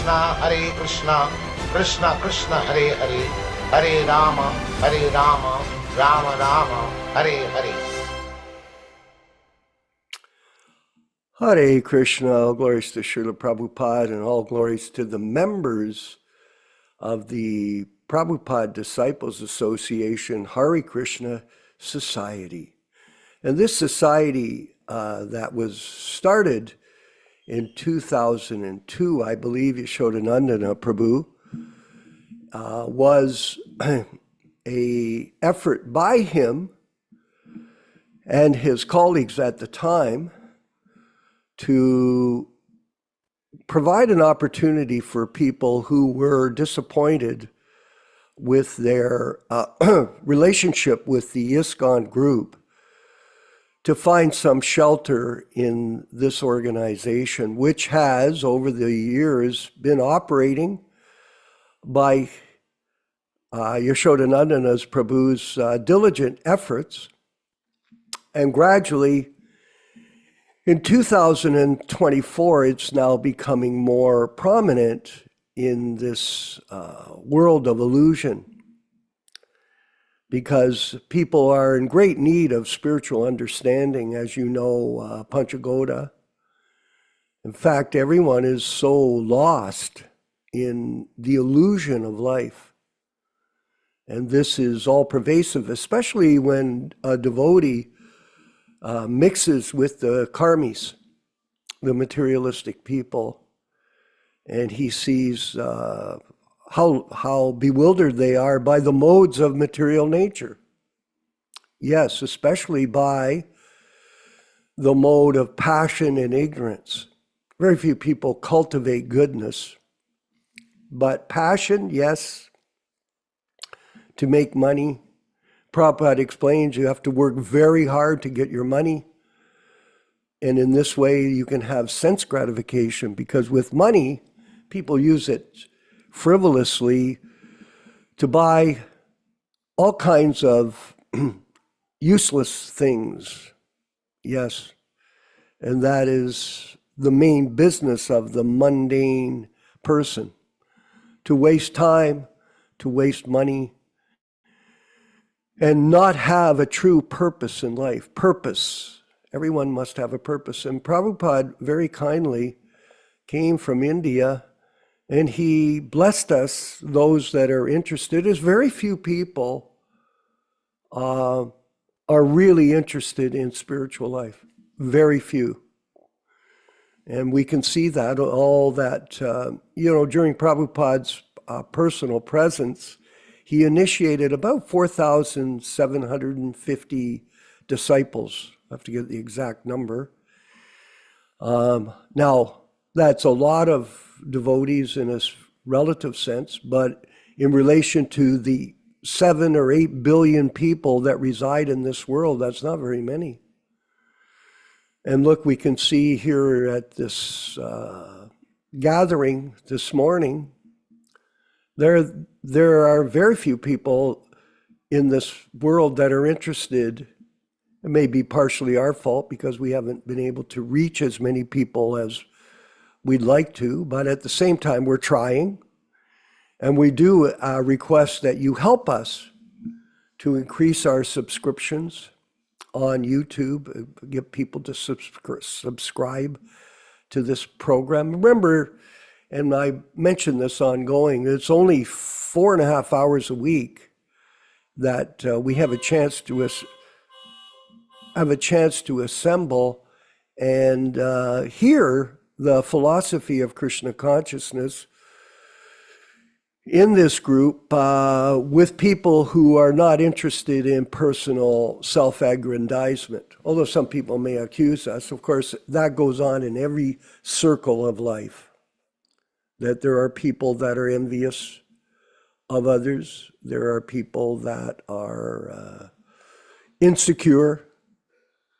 Krishna, Krishna Krishna, Hare Hare, Hare Rama, Rama Rama, Hare Hare. Hare Krishna, all glories to Śrīla Prabhupāda and all glories to the members of the Prabhupada Disciples Association, Hare Krishna Society. And this society that was started in 2002, I believe, Yaśodā-nandana Prabhu, was a effort by him and his colleagues at the time to provide an opportunity for people who were disappointed with their relationship with the ISKCON group to find some shelter in this organization, which has, over the years, been operating by Yaśodā-nandana Prabhu's diligent efforts. And gradually, in 2024, it's now becoming more prominent in this world of illusion, because people are in great need of spiritual understanding, as you know, Panchagoda. In fact, everyone is so lost in the illusion of life. And this is all pervasive, especially when a devotee mixes with the karmis, the materialistic people, and he sees how bewildered they are by the modes of material nature. Yes, especially by the mode of passion and ignorance. Very few people cultivate goodness, but passion, yes, to make money. Prabhupada explains you have to work very hard to get your money. And in this way, you can have sense gratification, because with money, people use it frivolously to buy all kinds of useless things. Yes. And that is the main business of the mundane person. To waste time, to waste money, and not have a true purpose in life. Purpose. Everyone must have a purpose. And Prabhupada very kindly came from India, and he blessed us, those that are interested, as very few people are really interested in spiritual life. Very few. And we can see that, all that, during Prabhupada's personal presence, he initiated about 4,750 disciples. I have to get the exact number. Now, that's a lot of devotees in a relative sense, but in relation to the 7 or 8 billion people that reside in this world, that's not very many. And look, we can see here at this gathering this morning, there are very few people in this world that are interested. It may be partially our fault because we haven't been able to reach as many people as we'd like to, but at the same time, we're trying. And we do request that you help us to increase our subscriptions on YouTube, get people to subscribe to this program. Remember, and I mention this ongoing, it's only 4.5 hours a week that we have a chance to assemble and hear the philosophy of Krishna Consciousness in this group with people who are not interested in personal self-aggrandizement. Although some people may accuse us, of course, that goes on in every circle of life, that there are people that are envious of others. There are people that are insecure.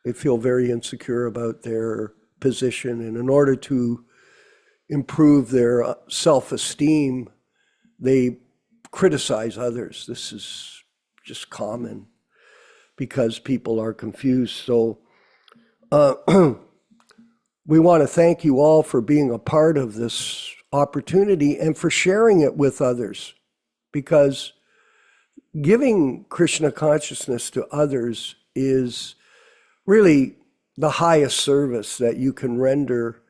They feel very insecure about their position, and in order to improve their self-esteem, they criticize others. This is just common because people are confused. So we want to thank you all for being a part of this opportunity and for sharing it with others, because giving Krishna consciousness to others is really the highest service that you can render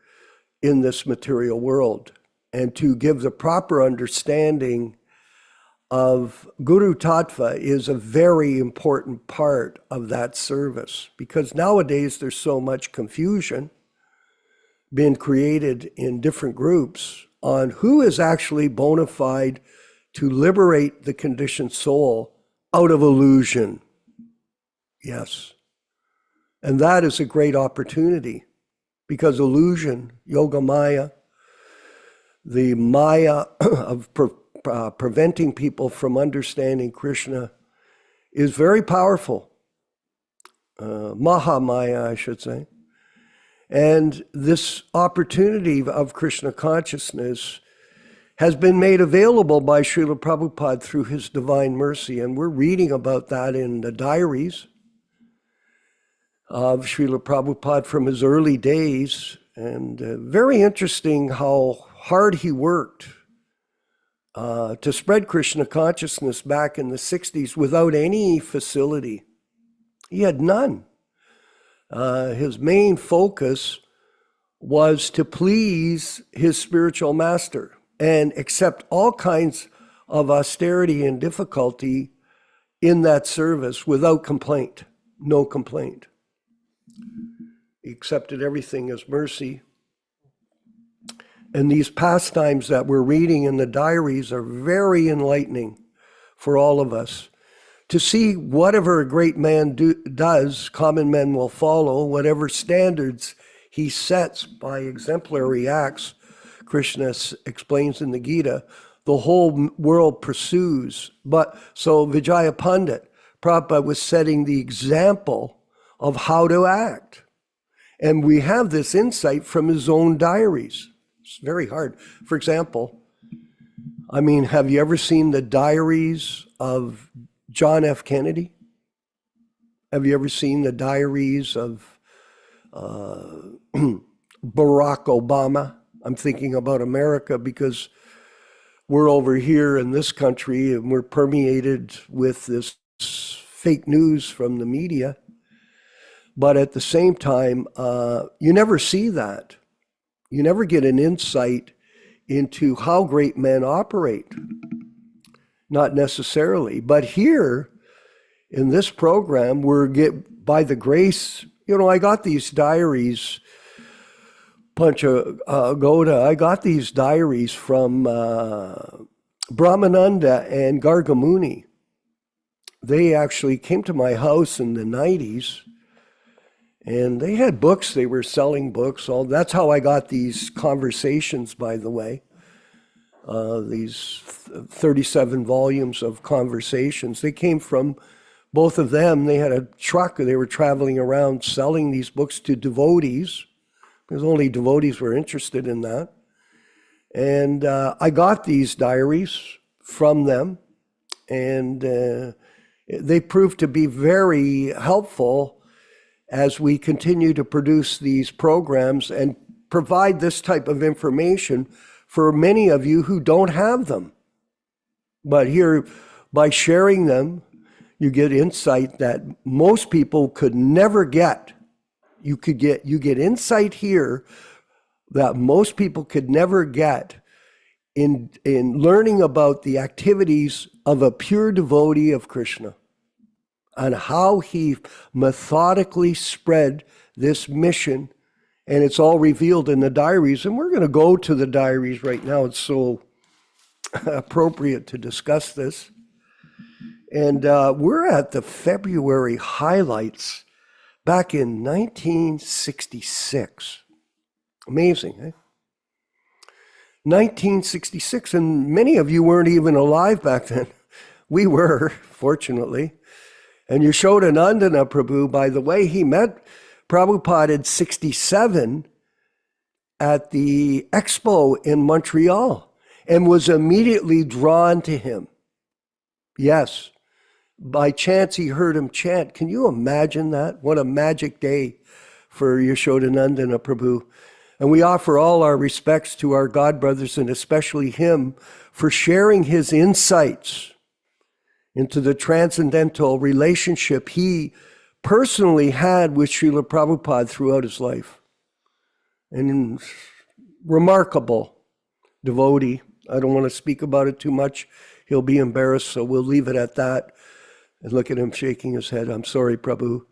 in this material world. And to give the proper understanding of Guru Tattva is a very important part of that service, because nowadays there's so much confusion being created in different groups on who is actually bona fide to liberate the conditioned soul out of illusion. Yes. And that is a great opportunity, because illusion, yoga maya, the maya of preventing people from understanding Krishna, is very powerful. Mahamaya, I should say. And this opportunity of Krishna consciousness has been made available by Śrīla Prabhupāda through his divine mercy. And we're reading about that in the diaries of Śrīla Prabhupāda from his early days. And very interesting how hard he worked to spread Krishna consciousness back in the 60s without any facility. He had none. His main focus was to please his spiritual master and accept all kinds of austerity and difficulty in that service without complaint, no complaint. He accepted everything as mercy. And these pastimes that we're reading in the diaries are very enlightening for all of us. To see whatever a great man does, common men will follow. Whatever standards he sets by exemplary acts, Krishna explains in the Gita, the whole world pursues. But so Vijaya Pandit, Prabhupada was setting the example of how to act. And we have this insight from his own diaries. It's very hard. For example, I mean, have you ever seen the diaries of John F. Kennedy? Have you ever seen the diaries of Barack Obama? I'm thinking about America because we're over here in this country and we're permeated with this fake news from the media. But at the same time, you never see that. You never get an insight into how great men operate. Not necessarily. But here, in this program, by the grace, I got these diaries, Panchagoda, I got these diaries from Brahmananda and Gargamuni. They actually came to my house in the 90s. And they had books, they were selling books. That's how I got these conversations, by the way. These 37 volumes of conversations. They came from both of them. They had a truck, they were traveling around selling these books to devotees, because only devotees were interested in that. And I got these diaries from them, and they proved to be very helpful as we continue to produce these programs and provide this type of information for many of you who don't have them. But here, by sharing them, you get insight that most people could never get. You get insight here that most people could never get in learning about the activities of a pure devotee of Krishna, on how he methodically spread this mission. And it's all revealed in the diaries. And we're going to go to the diaries right now. It's so appropriate to discuss this. And we're at the February highlights back in 1966. Amazing, eh? 1966, and many of you weren't even alive back then. We were, fortunately. And Yaśodā-nandana Prabhu, by the way, he met Prabhupada in 67 at the expo in Montreal and was immediately drawn to him. Yes, by chance he heard him chant. Can you imagine that? What a magic day for Yaśodā-nandana Prabhu. And we offer all our respects to our God brothers, and especially him, for sharing his insights into the transcendental relationship he personally had with Śrīla Prabhupada throughout his life. And remarkable devotee. I don't want to speak about it too much. He'll be embarrassed, so we'll leave it at that. And look at him shaking his head. I'm sorry, Prabhu.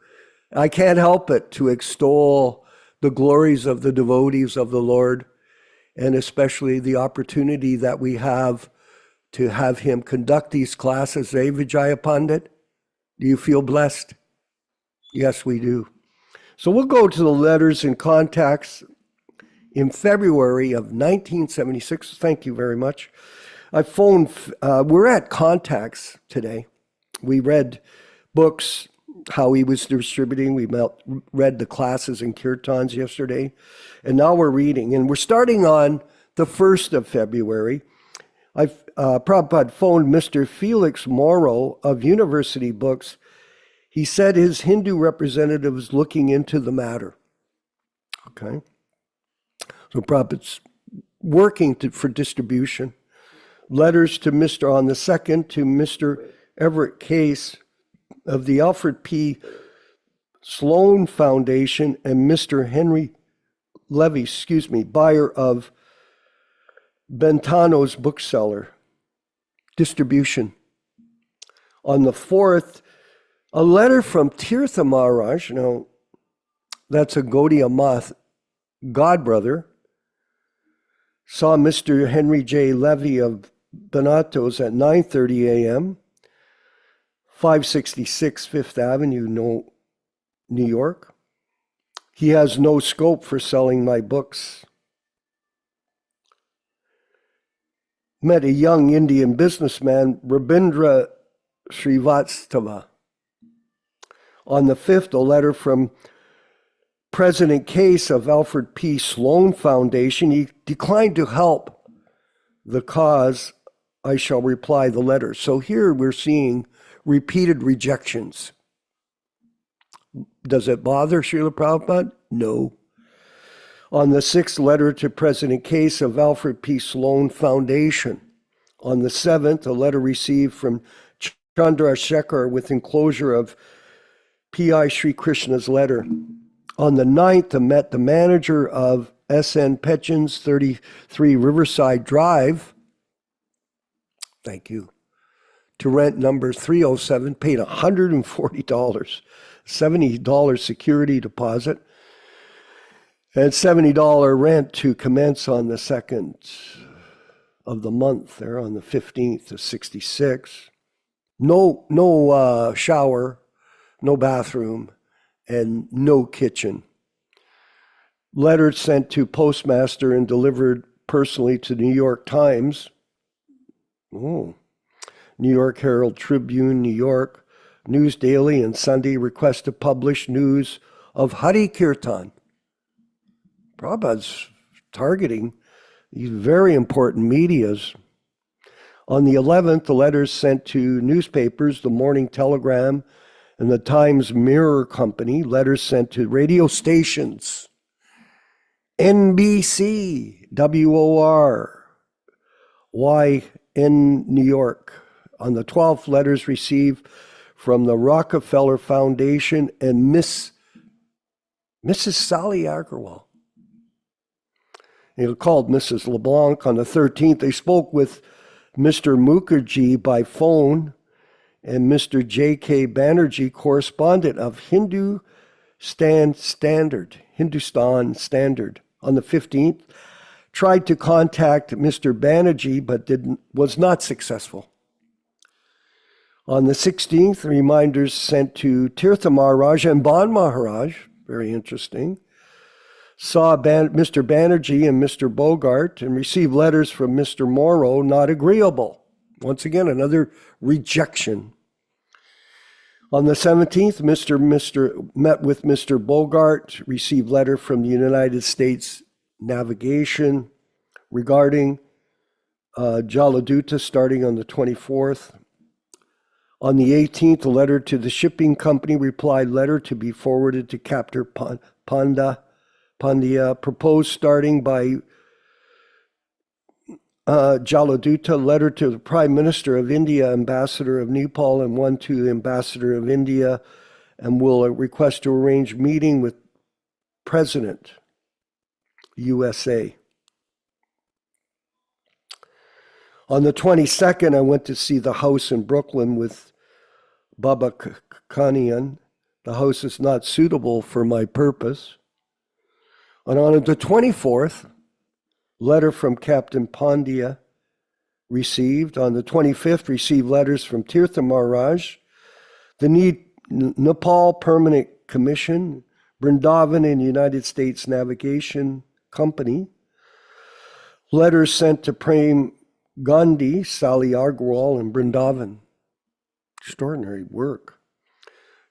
I can't help it to extol the glories of the devotees of the Lord, and especially the opportunity that we have to have him conduct these classes. Eh, Vijaya Pandit? Do you feel blessed? Yes, we do. So we'll go to the letters and contacts in February of 1976. Thank you very much. I phoned, we're at contacts today. We read books, how he was distributing. We read the classes and kirtans yesterday. And now we're reading. And we're starting on the 1st of February. Prabhupada phoned Mr. Felix Morrow of University Books. He said his Hindu representative is looking into the matter. Okay. So Prabhupada's working for distribution. Letters to on the 2nd to Mr. Everett Case of the Alfred P. Sloan Foundation and Mr. Henry Levy, buyer of Bentano's bookseller. Distribution. On the 4th, a letter from Tirtha Maharaj, that's a Gaudiya Math godbrother, saw Mr. Henry J. Levy of Benatos at 9:30 a.m., 566 Fifth Avenue, New York. He has no scope for selling my books. Met a young Indian businessman, Rabindra Srivastava. On the 5th, a letter from President Case of Alfred P. Sloan Foundation. He declined to help the cause. I shall reply the letter. So here we're seeing repeated rejections. Does it bother Śrīla Prabhupada? No. On the 6th, letter to President Case of Alfred P. Sloan Foundation. On the 7th, a letter received from Chandrasekhar with enclosure of P.I. Sri Krishna's letter. On the 9th, I met the manager of S.N. Petchin's 33 Riverside Drive. Thank you. To rent number 307, paid $140, $70 security deposit, and $70 rent to commence on the 2nd of the month, there on the 15th of 66. No shower, no bathroom, and no kitchen. Letter sent to postmaster and delivered personally to New York Times. New York Herald Tribune, New York, News Daily and Sunday request to publish news of Hari Kirtan. Prabhupada's targeting these very important medias. On the 11th, the letters sent to newspapers, the Morning Telegram and the Times Mirror Company, letters sent to radio stations, NBC, WOR, YN New York. On the 12th, letters received from the Rockefeller Foundation and Mrs. Sally Agarwal. They called Mrs. LeBlanc. On the 13th, they spoke with Mr. Mukherjee by phone and Mr. J.K. Banerjee, correspondent of Hindustan Standard. On the 15th, tried to contact Mr. Banerjee, but was not successful. On the 16th, reminders sent to Tirtha Maharaj and Ban Maharaj, very interesting, saw Mr. Banerjee and Mr. Bogart and received letters from Mr. Morrow, not agreeable. Once again, another rejection. On the 17th, Mr. met with Mr. Bogart, received letter from the United States Navigation regarding Jaladuta starting on the 24th. On the 18th, a letter to the shipping company, replied letter to be forwarded to Captain Panda Pandya proposed starting by Jaladuta, letter to the Prime Minister of India, Ambassador of Nepal, and one to the Ambassador of India, and will request to arrange meeting with President, USA. On the 22nd, I went to see the house in Brooklyn with Baba Kanian. The house is not suitable for my purpose. And on the 24th, letter from Captain Pandya received. On the 25th, received letters from Tirtha Maharaj, the Nepal Permanent Commission, Vrindavan and United States Navigation Company, letters sent to Prem Gandhi, Sali Agarwal, and Vrindavan. Extraordinary work.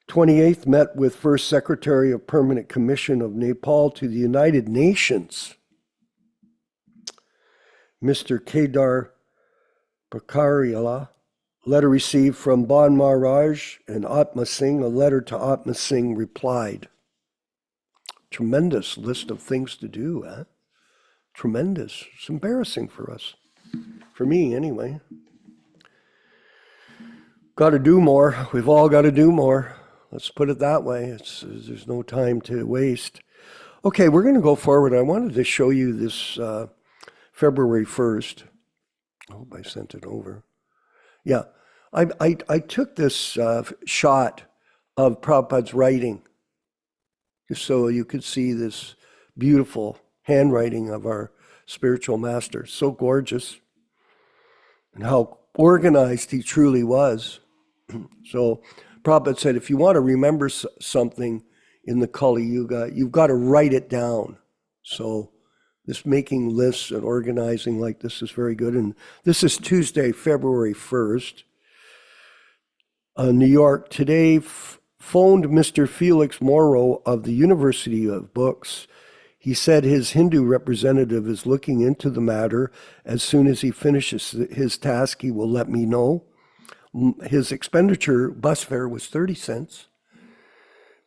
28th, met with First Secretary of Permanent Commission of Nepal to the United Nations, Mr. Kedar Prakaryala. Letter received from Ban Maharaj and Atma Singh. A letter to Atma Singh replied. Tremendous list of things to do, huh? Tremendous. It's embarrassing for us. For me, anyway. Got to do more. We've all got to do more. Let's put it that way. There's no time to waste. Okay, we're going to go forward. I wanted to show you this February 1st. I hope I sent it over. Yeah, I took this shot of Prabhupada's writing, just so you could see this beautiful handwriting of our spiritual master. So gorgeous, and how organized he truly was. So Prabhupada said, if you want to remember something in the Kali Yuga, you've got to write it down. So this making lists and organizing like this is very good. And this is Tuesday, February 1st. New York Today phoned Mr. Felix Morrow of the University of Books. He said his Hindu representative is looking into the matter. As soon as he finishes his task, he will let me know. His expenditure, bus fare, was 30 cents.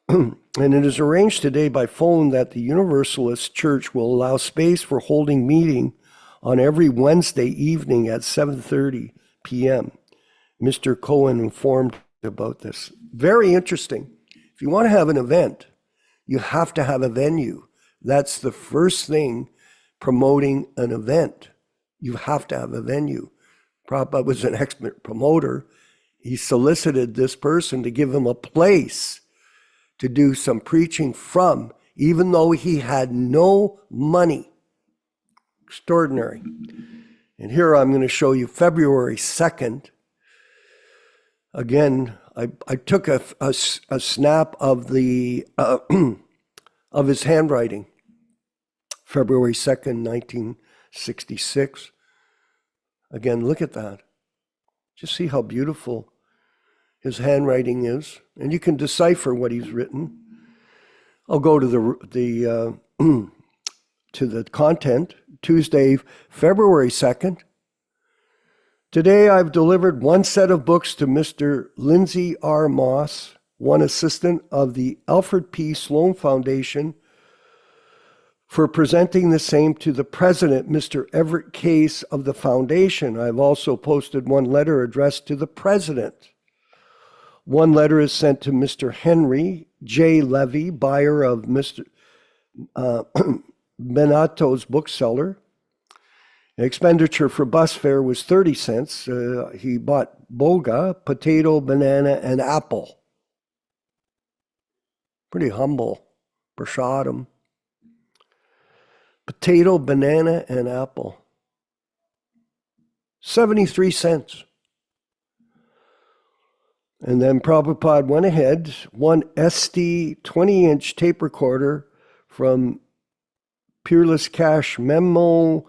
And it is arranged today by phone that the Universalist Church will allow space for holding meeting on every Wednesday evening at 7:30 p.m. Mr. Cohen informed about this. Very interesting. If you want to have an event, you have to have a venue. That's the first thing promoting an event. You have to have a venue. Prabhupada was an expert promoter. He solicited this person to give him a place to do some preaching from, even though he had no money. Extraordinary. And here I'm going to show you February 2nd. Again, I took a snap of the of his handwriting. February 2nd, 1966. Again, look at that. Just see how beautiful his handwriting is, and you can decipher what he's written. I'll go to the to the content. Tuesday, February 2nd. Today, I've delivered one set of books to Mr. Lindsay R. Moss, one assistant of the Alfred P. Sloan Foundation, for presenting the same to the president, Mr. Everett Case of the foundation. I've also posted one letter addressed to the president. One letter is sent to Mr. Henry J. Levy, buyer of Mr. Benato's bookseller. Expenditure for bus fare was 30 cents. He bought boga, potato, banana, and apple. Pretty humble. Prashadam. Potato, banana, and apple. 73 cents. And then Prabhupada went ahead, one SD 20-inch tape recorder from Peerless Cash memo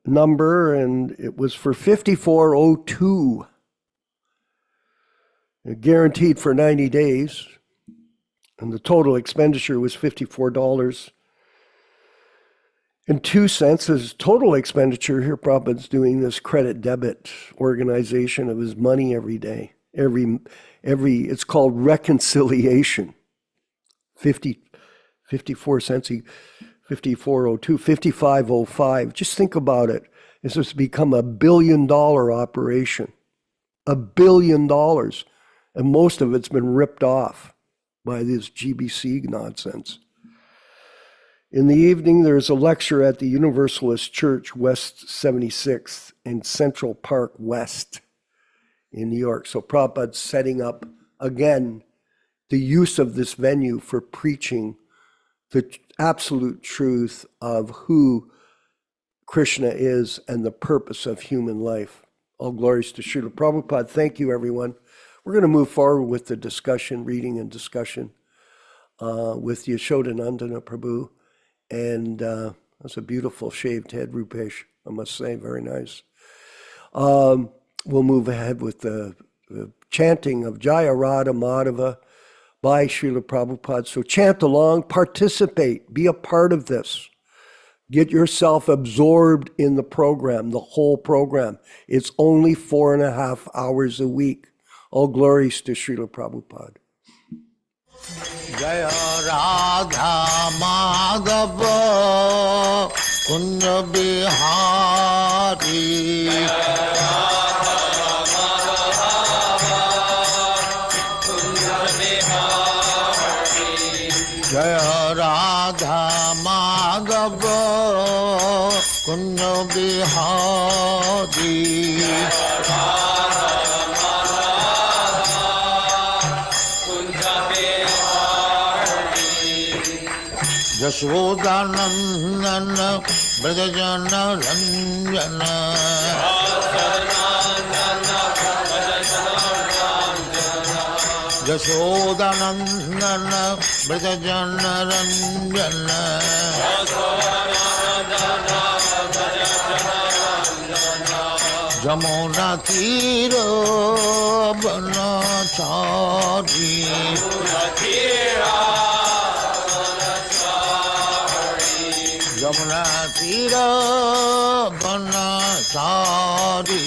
number, and it was for $54.02. Guaranteed for 90 days. And the total expenditure was $54.02. His total expenditure here, Prabhupada's doing this credit debit organization of his money every day. It's called reconciliation. 54 cents. 5402, 5505. Just think about it. This has become $1 billion operation. $1 billion. And most of it's been ripped off by this GBC nonsense. In the evening, there's a lecture at the Universalist Church, West 76th in Central Park West in New York. So Prabhupada's setting up, again, the use of this venue for preaching the absolute truth of who Krishna is and the purpose of human life. All glories to Śrīla Prabhupāda. Thank you, everyone. We're going to move forward with the discussion, reading and discussion with Yaśodā-nandana Prabhu. And that's a beautiful shaved head, Rupesh, I must say, very nice. We'll move ahead with the chanting of Jaya Radha Madhava by Śrīla Prabhupada. So chant along, participate, be a part of this. Get yourself absorbed in the program, the whole program. It's only 4.5 hours a week. All glories to Śrīla Prabhupada. Jaya Radha Madhava Kunja Bihari Jaya Radha Madhava Kunja Bihari Yaśodā-nandana Brajajana Ranjana Yaśodā-nandana Brajajana Ranjana Jamuna Tira Banachari Jamuna Tira Banachari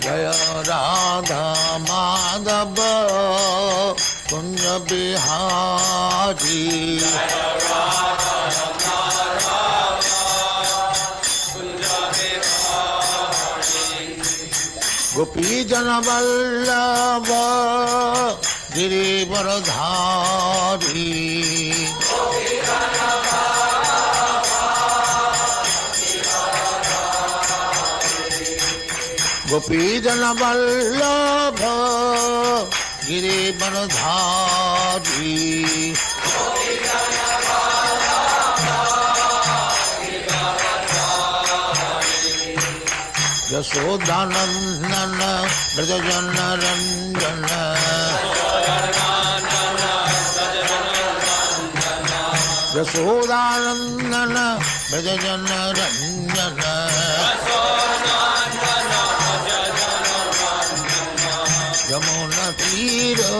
Jaya Radha Madhava Kunja Bihari Gopi Jana Vallabha Girivaradhari Gopi Jana Vallabha Girivaradhari Yaśodā-nandana Brajajana Ranjana Yaśodā-nandana Brajajana Ranjana Jamuna Tira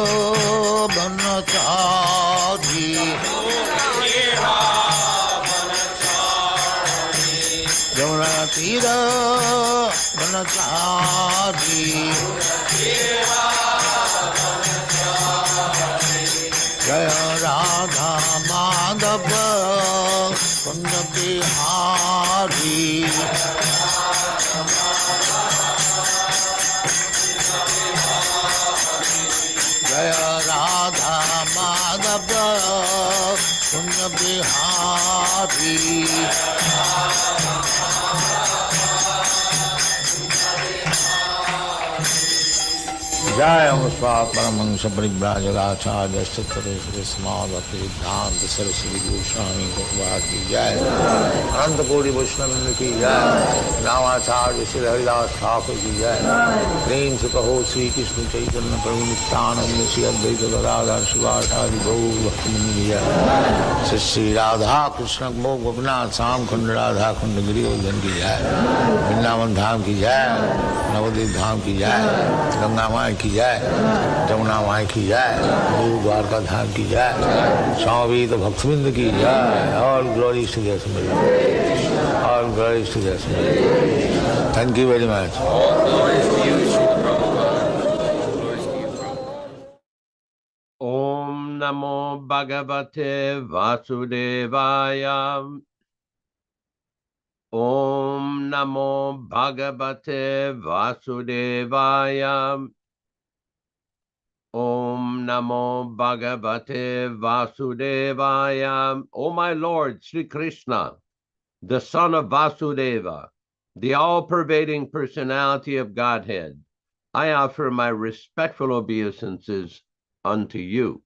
Banachari Jamuna Tira Banachari Jaya Radha Madhava Kunja Bihari Jaya Radha Madhava Kunja Bihari Jaya Muspa Paramahansa Parivrajaga-ācārya Sattva-dosha Srimad-Bhaktivedanta Saraswati Goswami Prabhupada ki jai Ananta Koti Vaishnava ki jai Nāma-ācārya Śrī Haridas Thakur ki jai Prem se kaho Sri Krishna Chaitanya Prabhu Nityananda Sri Advaita Gadadhar Śrīvāsādhi Gaur Bhaktamani ki jai Shri Radha Krishna Gopinath Sam Khanda Radha Khanda Giridhar ki jai Vrindavan Dham ki jai Navadvip Dham ki jai Ganga Mai ki jai Jamuna Mai ki jai Guru Dwarka Dham ki jai Swami Bhaktivedanta ki jai All glories to their Smriti All glories to their Smriti Thank you very much. Namo Bhagavate Vasudevaya. Om Namo Bhagavate Vasudevaya. Om Namo Bhagavate Vasudevaya. O my Lord, Sri Krishna, the son of Vasudeva, the all-pervading personality of Godhead, I offer my respectful obeisances unto you.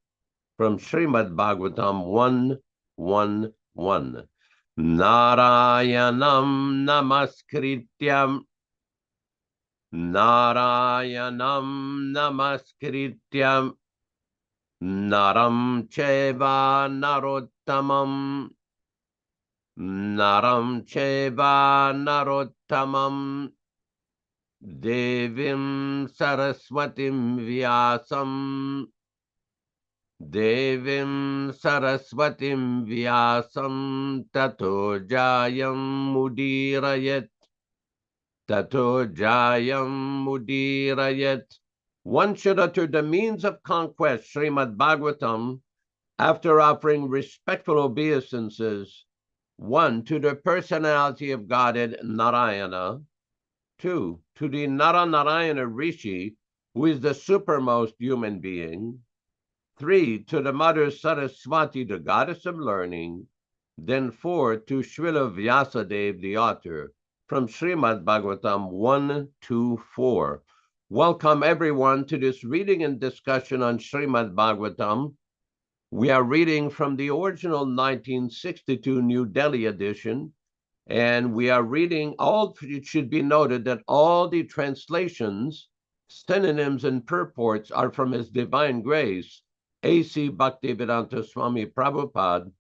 From Śrīmad-Bhāgavatam 1:1:1. Narayanam namaskrityam. Narayanam namaskrityam. Naram cheva narottamam. Naram cheva narottamam. Devim Saraswatim Vyāsam. Devim Saraswatim Vyāsam tato jayam mudirayat. Tato jayam mudirayat. One should utter the means of conquest, Śrīmad-Bhāgavatam, after offering respectful obeisances, 1. To the personality of Godhead, Narayana. 2. To the Narayana Rishi, who is the supermost human being. 3. To the Mother Saraswati, the goddess of learning. Then 4. To Śrīla Vyāsadeva, the author, from Śrīmad-Bhāgavatam 1-4. Welcome everyone to this reading and discussion on Śrīmad-Bhāgavatam. We are reading from the original 1962 New Delhi edition, and we are reading it should be noted that all the translations, synonyms, and purports are from His Divine Grace A.C. Bhaktivedanta Swami Prabhupāda,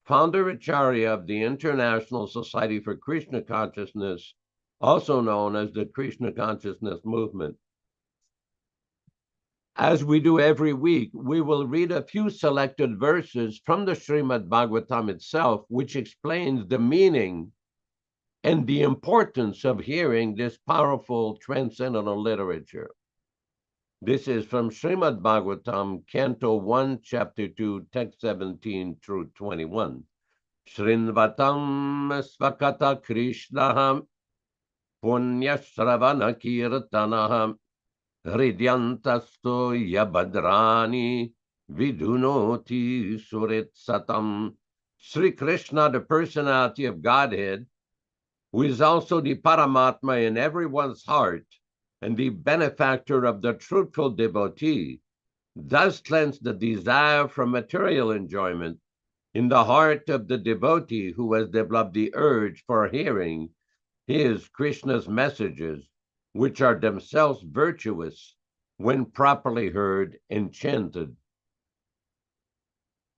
Founder-Ācārya of the International Society for Krishna Consciousness, also known as the Krishna Consciousness Movement. As we do every week, we will read a few selected verses from the Śrīmad-Bhāgavatam itself, which explains the meaning and the importance of hearing this powerful transcendental literature. This is from Śrīmad-Bhāgavatam, Canto 1, Chapter 2, Text 17-21. Shrinvatam svakata Krishnaham punyashravana kirtanaham Hridyantasto yabadrani vidunoti suritsatam. Sri Krishna, the personality of Godhead, who is also the Paramatma in everyone's heart and the benefactor of the truthful devotee, does cleanse the desire for material enjoyment in the heart of the devotee who has developed the urge for hearing his, Krishna's, messages, which are themselves virtuous when properly heard and chanted.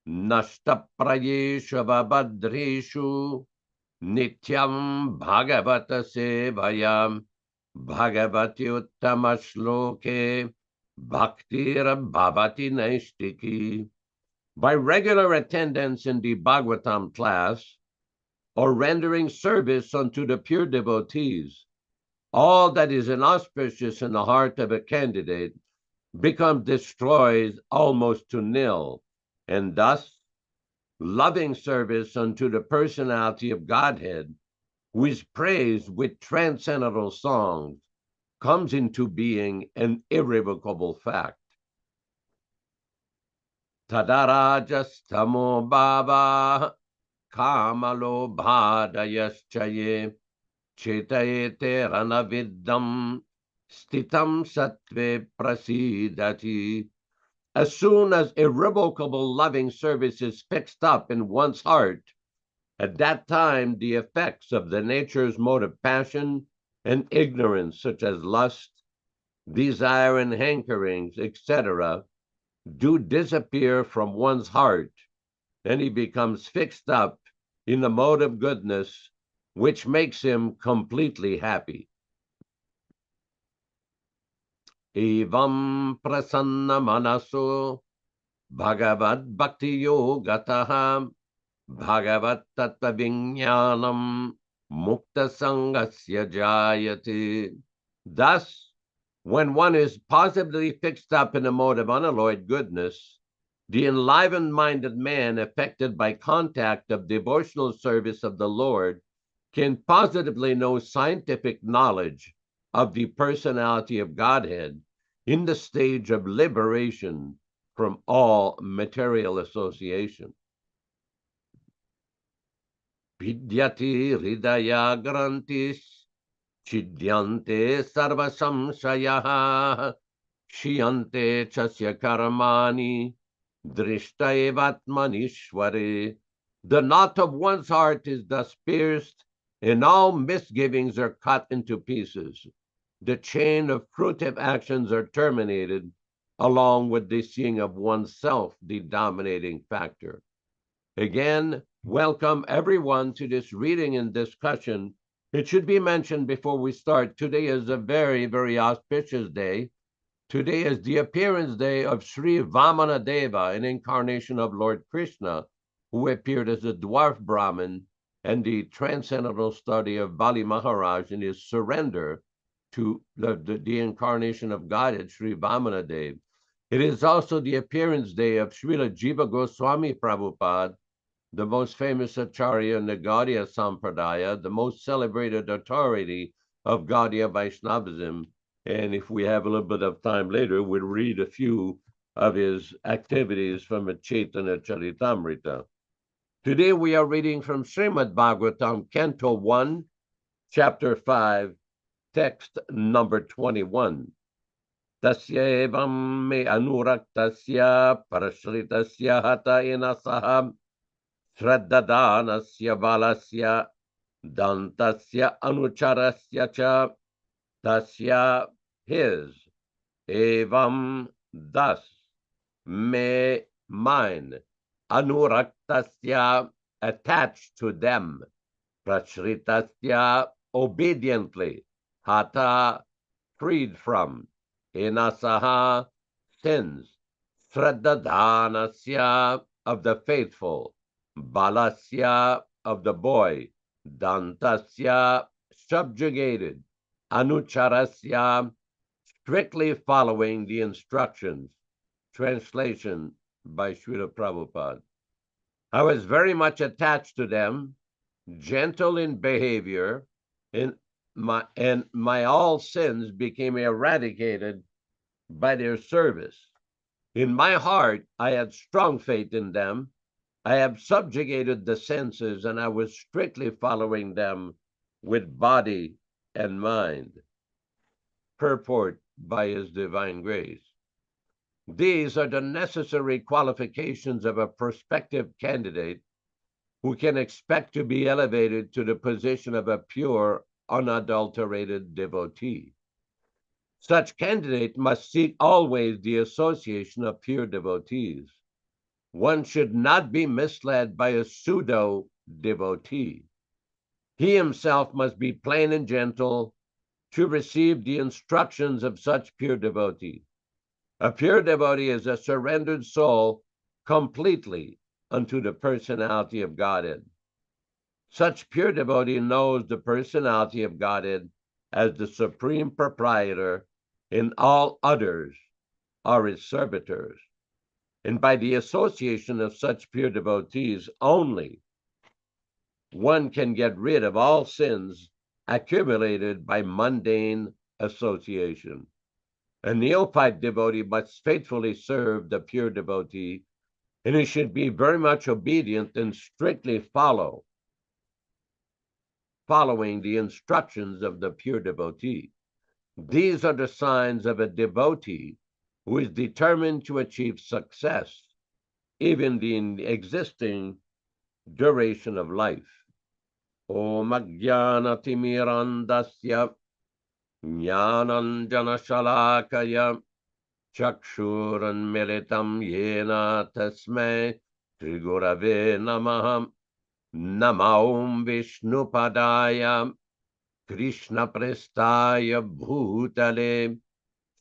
Nashtaprayeshu vabhadreshu nityam bhagavata sevayam bhagavati uttama shloke bhaktir bhavati naistiki. By regular attendance in the Bhagavatam class or rendering service unto the pure devotees, all that is inauspicious in the heart of a candidate becomes destroyed almost to nil, and thus loving service unto the personality of Godhead, who is praised with transcendental songs, comes into being an irrevocable fact. Tadarajastamo bhava kamalo bhadayaschaye chetayete ranaviddam stitam sattve prasidati. As soon as irrevocable loving service is fixed up in one's heart, at that time the effects of the nature's mode of passion and ignorance, such as lust, desire, and hankerings, etc., do disappear from one's heart, and he becomes fixed up in the mode of goodness, which makes him completely happy. Evam prasanna manaso bhagavad bhakti yogataha bhagavat tattva viññānam mukta sangasya jayate. Thus, when one is positively fixed up in a mode of unalloyed goodness, The enlivened-minded man affected by contact of devotional service of the Lord can positively know scientific knowledge of the personality of Godhead in the stage of liberation from all material association. Vidyati hridaya grantis chidyante sarva samshayaha shiyante chasya karmani drishtaivatmanishware. The knot of one's heart is thus pierced, and all misgivings are cut into pieces. The chain of fruitive actions are terminated, along with the seeing of oneself, the dominating factor. Again, welcome everyone to this reading and discussion. It should be mentioned before we start, today is a very, very auspicious day. Today is the appearance day of Sri Vamanadeva, an incarnation of Lord Krishna, who appeared as a dwarf Brahmin, and the transcendental study of Bali Maharaj in his surrender to the incarnation of Godhead, Sri Vamanadeva. It is also the appearance day of Śrīla Jiva Goswami Prabhupāda, the most famous Acharya in the Gaudiya Sampradaya, the most celebrated authority of Gaudiya Vaishnavism. And if we have a little bit of time later, we'll read a few of his activities from a Chaitanya Charitamrita. Today we are reading from Śrīmad-Bhāgavatam, Canto 1, Chapter 5, text number 21. Tasyevam me anuraktasya parashritasya hata inasaha Shraddhadanasya balasya dantasya anucharasya cha tasya his evam thus me mine anuraktasya attached to them prashritasya obediently hata freed from inasaha sins Shraddhadanasya of the faithful Balasya of the boy, Dantasya subjugated, Anucharasya strictly following the instructions. Translation by Śrīla Prabhupāda. I was very much attached to them, gentle in behavior, and my all sins became eradicated by their service. In my heart, I had strong faith in them. I have subjugated the senses, and I was strictly following them with body and mind. Purport by His Divine Grace. These are the necessary qualifications of a prospective candidate who can expect to be elevated to the position of a pure, unadulterated devotee. Such candidate must seek always the association of pure devotees. One should not be misled by a pseudo-devotee. He himself must be plain and gentle to receive the instructions of such pure devotee. A pure devotee is a surrendered soul completely unto the personality of Godhead. Such pure devotee knows the personality of Godhead as the supreme proprietor, and all others are his servitors. And by the association of such pure devotees only, one can get rid of all sins accumulated by mundane association. A neophyte devotee must faithfully serve the pure devotee, and he should be very much obedient and strictly following the instructions of the pure devotee. These are the signs of a devotee who is determined to achieve success, even in the existing duration of life. Om Ajnana Timirandasya Jnananjana Shalakaya Chakshuran Militam Yena Tasmai Shri Gurave Namaha Nama Om Vishnupadaya Krishna Prestaya Bhutale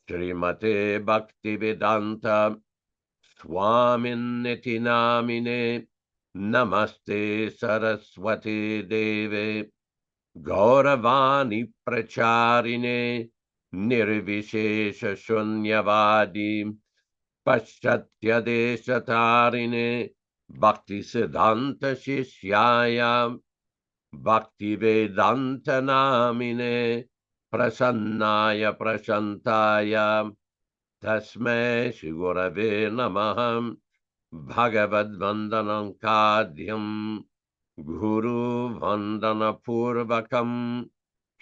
Srimate Bhaktivedanta Swami Namine Namaste Saraswati Deve Gauravani Pracharine Nirvishesha Shunyavadi Paschatya Deshatarine Bhaktisiddhanta Shishyaya Bhaktivedanta Namine Prasannaya Prashantaya Tasmai Shri Gurave Namah Bhagavad Vandanam Kadyam Guru Vandana Purvakam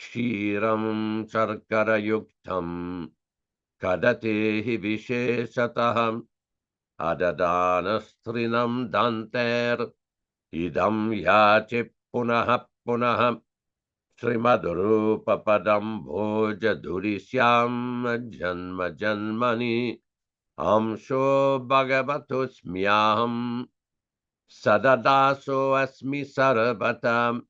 Kshiram Sarkara Yuktam Kadatehi Visheshataham Adadana Danter Idam Yachi Punaha Punaha Srimad Padam Bhoja Durisyam Janma Janmani Amsho Bhagavatusmyaham Sadadaso Asmi Sarvatam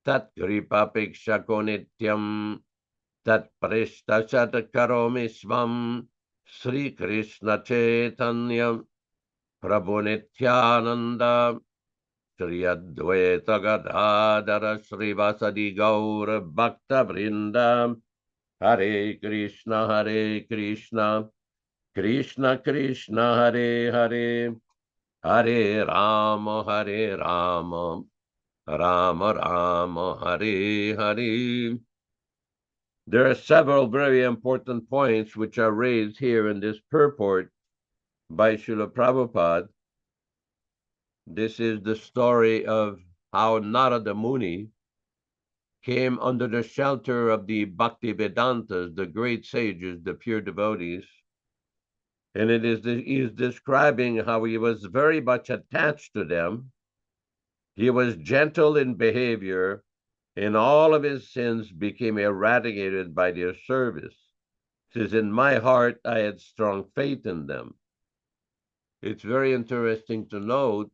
Tat Kripa Pikshako Nityam Tat Prishta Shatakaromi Svam Sri Krishna Chaitanya Prabhu Nityananda Shri Advaita Gadadara Shri Vasadi Gaur Bhakta Vrinda Hare Krishna Krishna Krishna Hare Hare Hare Rama Rama Rama Hare Hare. There are several very important points which are raised here in this purport by Śrīla Prabhupada. This is the story of how Nārada Muni came under the shelter of the Bhaktivedantas, the great sages, the pure devotees. And he is describing how he was very much attached to them. He was gentle in behavior, and all of his sins became eradicated by their service. He says, in my heart, I had strong faith in them. It's very interesting to note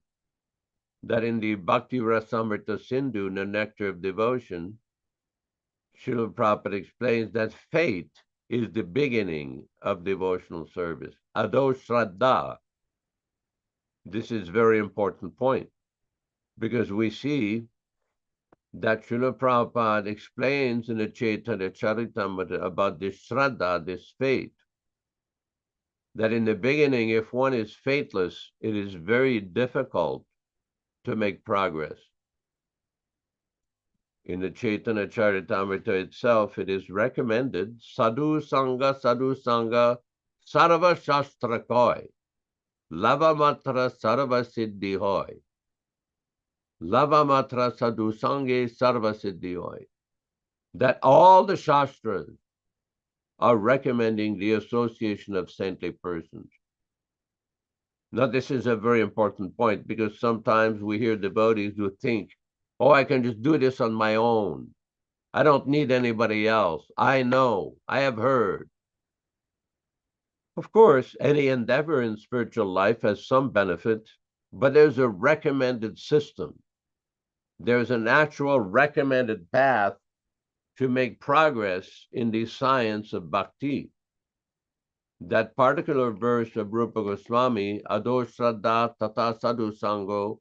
that in the Bhakti Rasamrita Sindhu, the Nectar of Devotion, Śrīla Prabhupada explains that faith is the beginning of devotional service. Ado Shraddha. This is a very important point, because we see that Śrīla Prabhupada explains in the Chaitanya Charitamrita about this Shraddha, this faith, that in the beginning, if one is faithless, it is very difficult to make progress. In the Chaitanya Charitamrita itself, it is recommended, sadhu sangha, sarva shastra koi, lava matra sarva siddhi hoy. Lava matra sadhu sange sarva siddhi hoy. That all the shastras are recommending the association of saintly persons. Now, this is a very important point, because sometimes we hear devotees who think, oh, I can just do this on my own. I don't need anybody else. I know. I have heard. Of course, any endeavor in spiritual life has some benefit, but there's a recommended system. There's an actual recommended path to make progress in the science of bhakti. That particular verse of Rupa Goswami, Ado Shraddha Tata Sadhu Sango,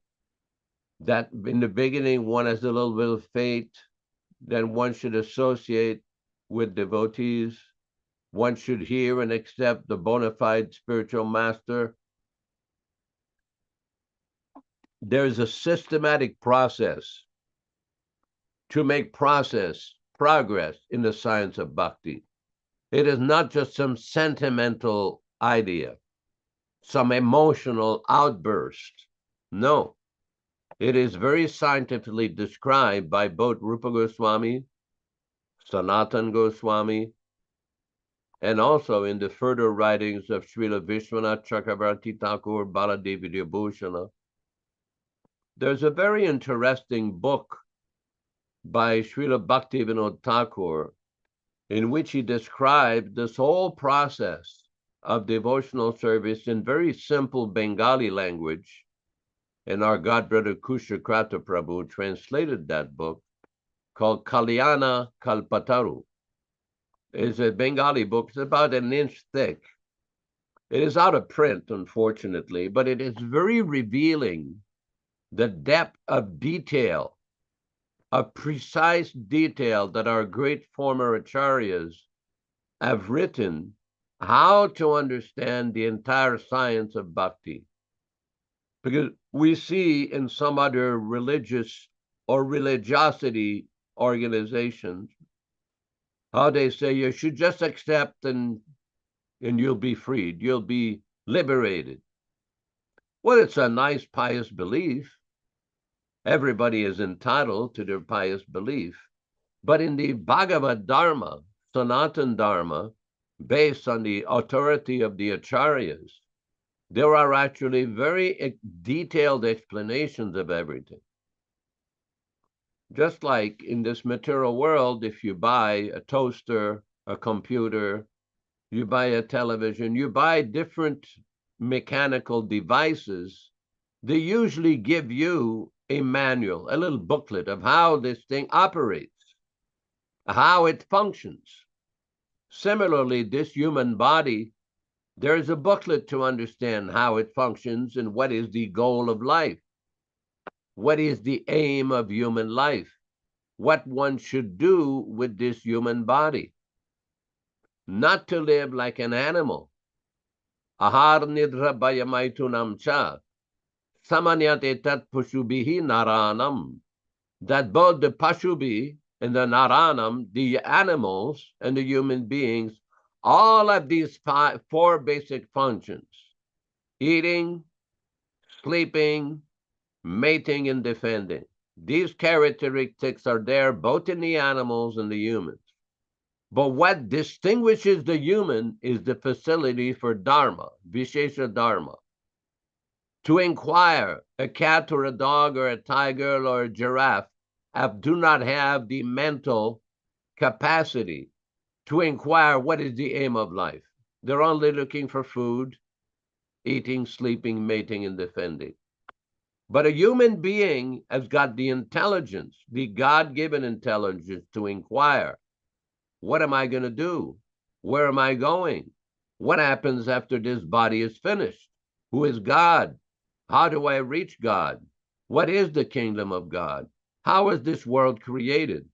that in the beginning one has a little bit of faith, then one should associate with devotees, one should hear and accept the bona fide spiritual master. There's a systematic process to make progress in the science of bhakti. It is not just some sentimental idea, some emotional outburst. No, it is very scientifically described by both Rupa Goswami, Sanatana Goswami, and also in the further writings of Srila Vishwanath Chakravarti Thakur, Baladevi Bhusana. There's a very interesting book by Srila Bhaktivinoda Thakur in which he described this whole process of devotional service in very simple Bengali language. And our godbrother Kushakrata Prabhu translated that book, called Kalyana Kalpataru. It's a Bengali book. It's about an inch thick. It is out of print, unfortunately, but it is very revealing the depth of detail, of precise detail that our great former acharyas have written how to understand the entire science of bhakti. Because we see in some other religious or religiosity organizations how they say you should just accept and you'll be freed, you'll be liberated. Well, it's a nice pious belief. Everybody is entitled to their pious belief. But in the Bhagavad Dharma, Sanatan Dharma, based on the authority of the Acharyas, there are actually very detailed explanations of everything. Just like in this material world, if you buy a toaster, a computer, you buy a television, you buy different mechanical devices, they usually give you a manual, a little booklet of how this thing operates, how it functions. Similarly, this human body, there is a booklet to understand how it functions and what is the goal of life. What is the aim of human life? What one should do with this human body? Not to live like an animal. Ahar nidra bayamaitunam cha. Samanyate tat pashubihi naranam. That both the pashubi and the naranam, the animals and the human beings, all of these four basic functions: eating, sleeping, mating, and defending. These characteristics are there both in the animals and the humans. But what distinguishes the human is the facility for dharma, vishesha dharma. To inquire, a cat or a dog or a tiger or a giraffe do not have the mental capacity to inquire what is the aim of life. They're only looking for food, eating, sleeping, mating, and defending. But a human being has got the intelligence, the God-given intelligence to inquire. What am I going to do? Where am I going? What happens after this body is finished? Who is God? How do I reach God? What is the kingdom of God? How is this world created?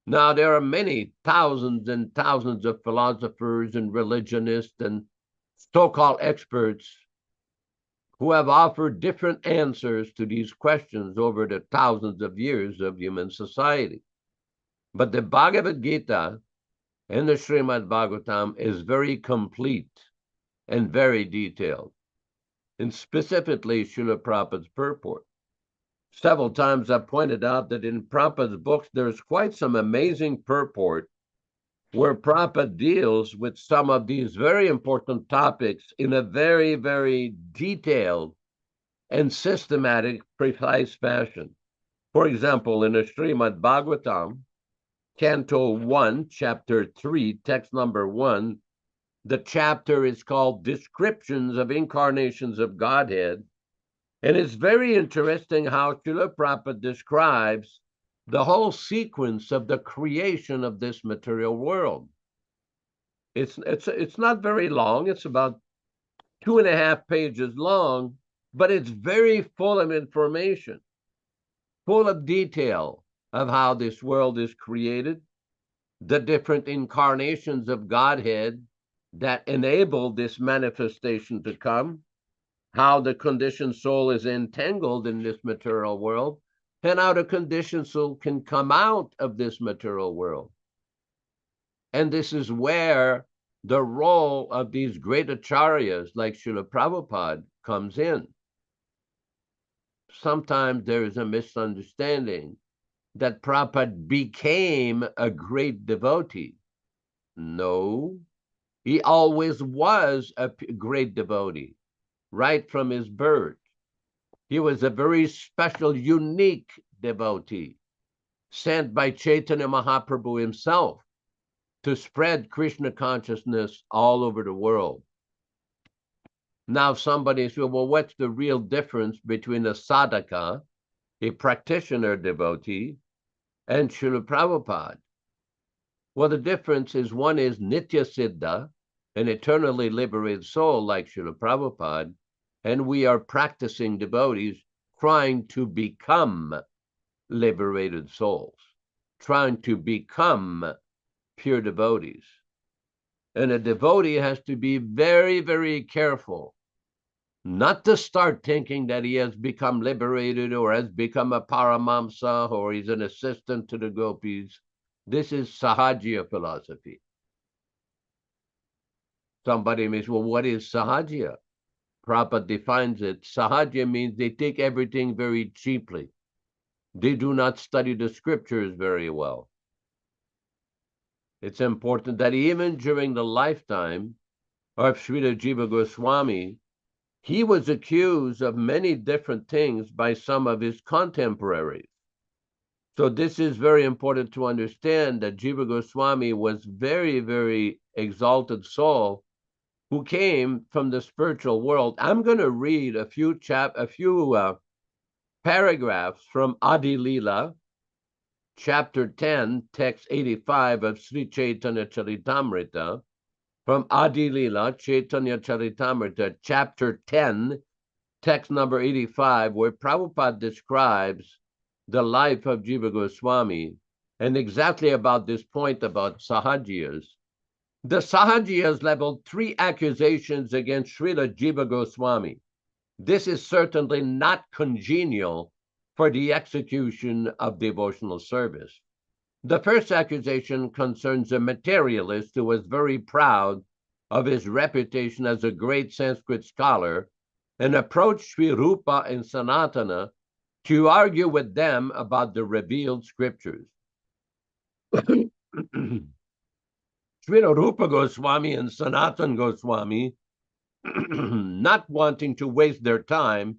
Now, there are many thousands and thousands of philosophers and religionists and so-called experts who have offered different answers to these questions over the thousands of years of human society. But the Bhagavad Gita and the Śrīmad-Bhāgavatam is very complete and very detailed, and specifically Śrīla Prabhupāda's purport. Several times I've pointed out that in Prabhupada's books, there's quite some amazing purport where Prabhupada deals with some of these very important topics in a very, very detailed and systematic, precise fashion. For example, in the Śrīmad-Bhāgavatam, Canto 1, Chapter 3, text number 1, the chapter is called Descriptions of Incarnations of Godhead. And it's very interesting how Śrīla Prabhupada describes the whole sequence of the creation of this material world. It's not very long. It's about 2.5 pages long, but it's very full of information, full of detail of how this world is created, the different incarnations of Godhead that enable this manifestation to come, how the conditioned soul is entangled in this material world, and how the conditioned soul can come out of this material world. And this is where the role of these great acharyas like Śrīla Prabhupada comes in. Sometimes there is a misunderstanding that Prabhupada became a great devotee. No, he always was a great devotee, right from his birth. He was a very special, unique devotee, sent by Chaitanya Mahaprabhu himself to spread Krishna consciousness all over the world. Now somebody says, well, what's the real difference between a sadhaka, a practitioner devotee, and Śrīla Prabhupada? Well, the difference is one is Nitya Siddha, an eternally liberated soul like Śrīla Prabhupada, and we are practicing devotees trying to become liberated souls, trying to become pure devotees. And a devotee has to be very, very careful not to start thinking that he has become liberated or has become a paramamsa or he's an assistant to the gopis. This is Sahajiya philosophy. Somebody may say, well, what is Sahajiya? Prabhupada defines it. Sahajiya means they take everything very cheaply. They do not study the scriptures very well. It's important that even during the lifetime of Srila Jiva Goswami, he was accused of many different things by some of his contemporaries. So this is very important to understand that Jiva Goswami was very, very exalted soul who came from the spiritual world. I'm going to read a few paragraphs from Adi Lila, chapter 10, text 85 of Sri Chaitanya Charitamrita, from Adi Lila, Chaitanya Charitamrita, chapter 10, text number 85, where Prabhupada describes the life of Jiva Goswami, and exactly about this point about Sahajiyas. The Sahajiyas leveled 3 accusations against Srila Jiva Goswami. This is certainly not congenial for the execution of devotional service. The first accusation concerns a materialist who was very proud of his reputation as a great Sanskrit scholar and approached Sri Rupa and Sanatana to argue with them about the revealed scriptures. Srila Rupa Goswami and Sanatana Goswami, not wanting to waste their time,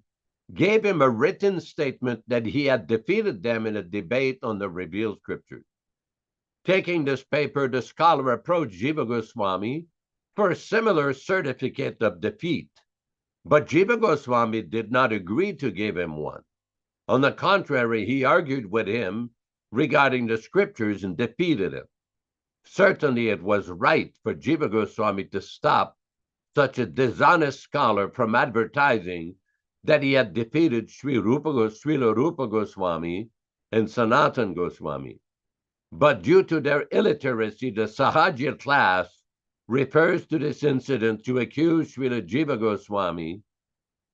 gave him a written statement that he had defeated them in a debate on the revealed scriptures. Taking this paper, the scholar approached Jiva Goswami for a similar certificate of defeat, but Jiva Goswami did not agree to give him one. On the contrary, he argued with him regarding the scriptures and defeated him. Certainly it was right for Jiva Goswami to stop such a dishonest scholar from advertising that he had defeated Srila Rupa Goswami and Sanatana Goswami. But due to their illiteracy, the Sahajiya class refers to this incident to accuse Srila Jiva Goswami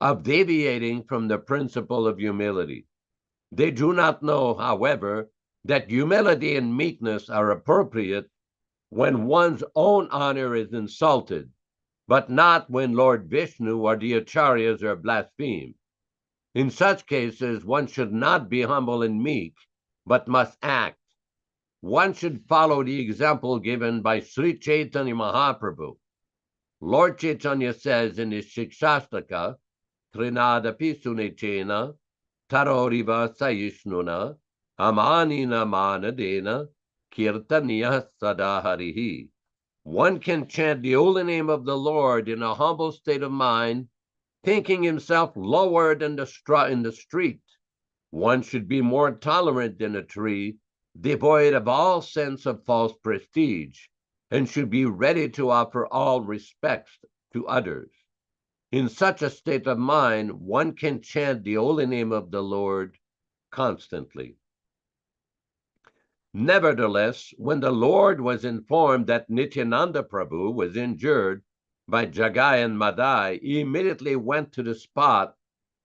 of deviating from the principle of humility. They do not know, however, that humility and meekness are appropriate when one's own honor is insulted, but not when Lord Vishnu or the Acharyas are blasphemed. In such cases, one should not be humble and meek, but must act. One should follow the example given by Sri Chaitanya Mahaprabhu. Lord Chaitanya says in his Shikshastaka, Trinadapi Sunechena, Taroriva Sayishnuna, Amanina Manadena, Kirtaniya Sadaharihi. One can chant the holy name of the Lord in a humble state of mind, thinking himself lower than the straw in the street. One should be more tolerant than a tree, devoid of all sense of false prestige, and should be ready to offer all respects to others. In such a state of mind, one can chant the holy name of the Lord constantly. Nevertheless, when the Lord was informed that Nityananda Prabhu was injured by Jagai and Madai, he immediately went to the spot,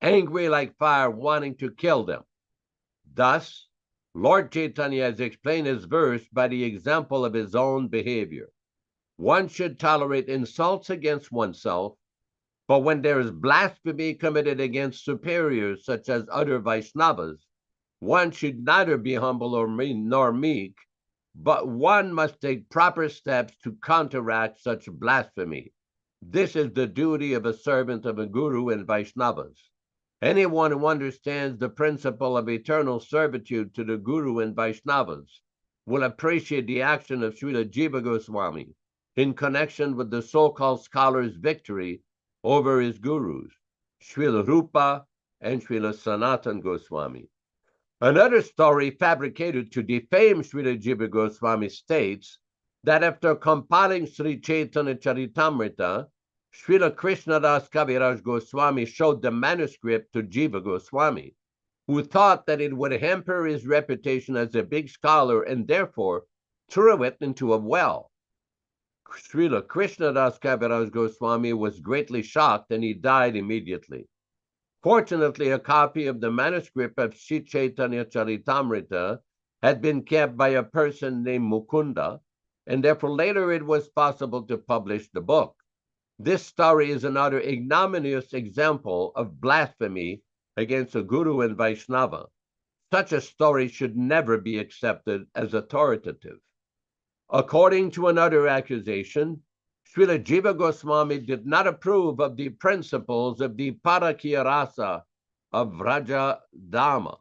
angry like fire, wanting to kill them. Thus, Lord Chaitanya has explained his verse by the example of his own behavior. One should tolerate insults against oneself, but when there is blasphemy committed against superiors, such as other Vaishnavas, one should neither be humble nor meek, but one must take proper steps to counteract such blasphemy. This is the duty of a servant of a guru and Vaishnavas. Anyone who understands the principle of eternal servitude to the Guru and Vaishnavas will appreciate the action of Srila Jiva Goswami in connection with the so-called scholar's victory over his gurus, Srila Rupa and Srila Sanatana Goswami. Another story fabricated to defame Srila Jiva Goswami states that after compiling Sri Chaitanya Charitamrita, Srila Krishnadas Kaviraj Goswami showed the manuscript to Jiva Goswami, who thought that it would hamper his reputation as a big scholar and therefore threw it into a well. Srila Krishna Das Kaviraj Goswami was greatly shocked and he died immediately. Fortunately, a copy of the manuscript of Sri Chaitanya Charitamrita had been kept by a person named Mukunda, and therefore later it was possible to publish the book. This story is another ignominious example of blasphemy against a guru and Vaishnava. Such a story should never be accepted as authoritative. According to another accusation, Srila Jiva Goswami did not approve of the principles of the Parakya Rasa of Vraja Dhamma,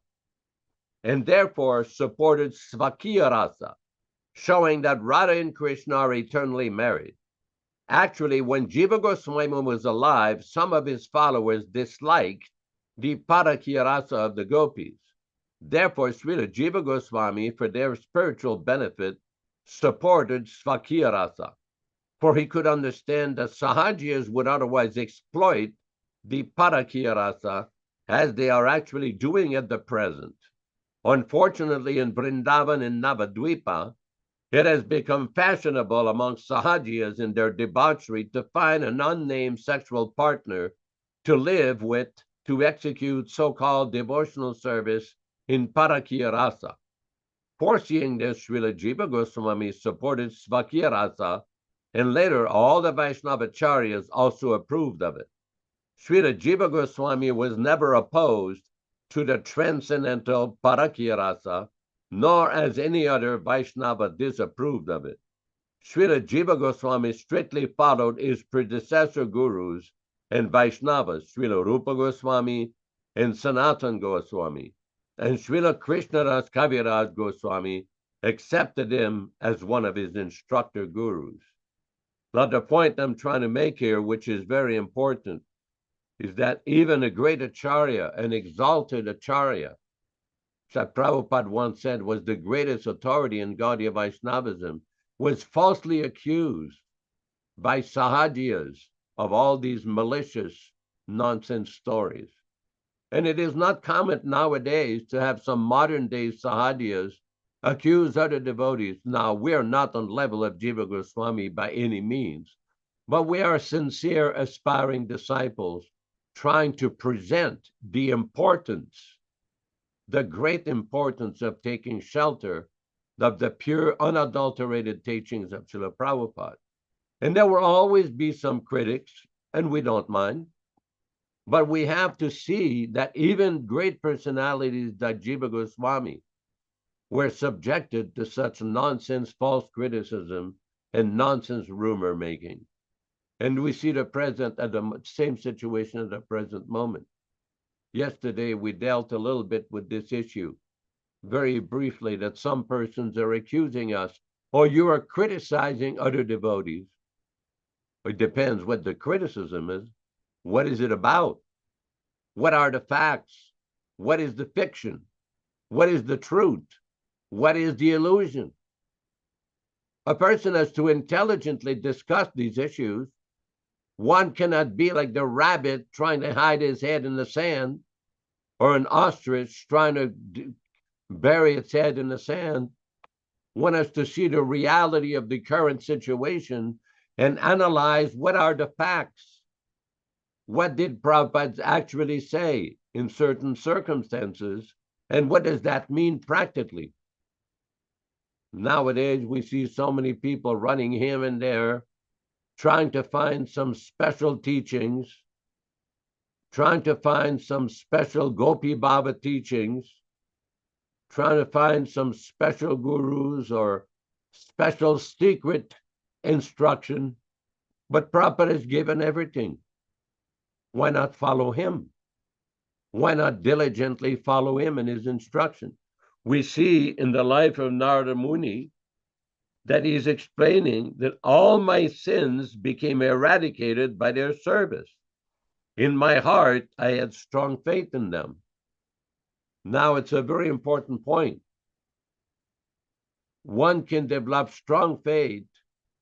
and therefore supported Svakya Rasa, showing that Radha and Krishna are eternally married. Actually, when Jiva Goswami was alive, some of his followers disliked the Parakya Rasa of the gopis. Therefore, Srila Jiva Goswami, for their spiritual benefit, supported Svakya Rasa, for he could understand that Sahajiyas would otherwise exploit the Parakya Rasa as they are actually doing at the present. Unfortunately, in Vrindavan and Navadvipa, it has become fashionable among Sahajiyas in their debauchery to find an unnamed sexual partner to live with to execute so-called devotional service in Parakya Rasa. Foreseeing this, Srila Jiva Goswami supported Svakya Rasa, and later all the Vaishnavacharyas also approved of it. Srila Jiva Goswami was never opposed to the transcendental Parakya Rasa, nor as any other Vaishnava disapproved of it. Srila Jiva Goswami strictly followed his predecessor gurus and Vaishnavas, Srila Rupa Goswami and Sanatan Goswami, and Srila Krishnadas Kaviraj Goswami accepted him as one of his instructor gurus. Now, the point I'm trying to make here, which is very important, is that even a great Acharya, an exalted Acharya, that Prabhupada once said was the greatest authority in Gaudiya Vaishnavism, was falsely accused by Sahajiyas of all these malicious nonsense stories. And it is not common nowadays to have some modern day Sahajiyas accuse other devotees. Now, we are not on the level of Jiva Goswami by any means, but we are sincere, aspiring disciples trying to present the importance, the great importance of taking shelter of the pure, unadulterated teachings of Śrīla Prabhupada. And there will always be some critics, and we don't mind, but we have to see that even great personalities like Jiva Goswami were subjected to such nonsense, false criticism, and nonsense rumor making. And we see the present at the same situation at the present moment. Yesterday, we dealt a little bit with this issue, very briefly, that some persons are accusing us, or you are criticizing other devotees. It depends what the criticism is. What is it about? What are the facts? What is the fiction? What is the truth? What is the illusion? A person has to intelligently discuss these issues. One cannot be like the rabbit trying to hide his head in the sand, or an ostrich trying to bury its head in the sand. One has to see the reality of the current situation and analyze what are the facts. What did Prabhupada actually say in certain circumstances, and what does that mean practically? Nowadays, we see so many people running here and there, trying to find some special teachings, trying to find some special Gopi Baba teachings, trying to find some special gurus or special secret instruction, but Prabhupada has given everything. Why not follow him? Why not diligently follow him in his instruction? We see in the life of Nārada Muni that he's explaining that all my sins became eradicated by their service. In my heart, I had strong faith in them. Now, it's a very important point. One can develop strong faith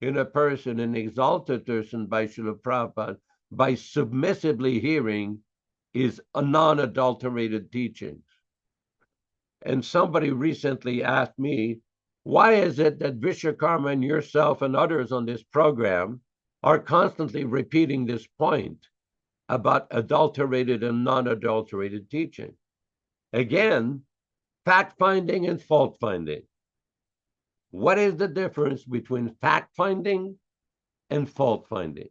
in a person, an exalted person by Śrīla Prabhupada, by submissively hearing his non-adulterated teachings. And somebody recently asked me, Why is it that Vishwakarma and yourself and others on this program are constantly repeating this point about adulterated and non-adulterated teaching? Again, fact-finding and fault-finding. What is the difference between fact-finding and fault-finding?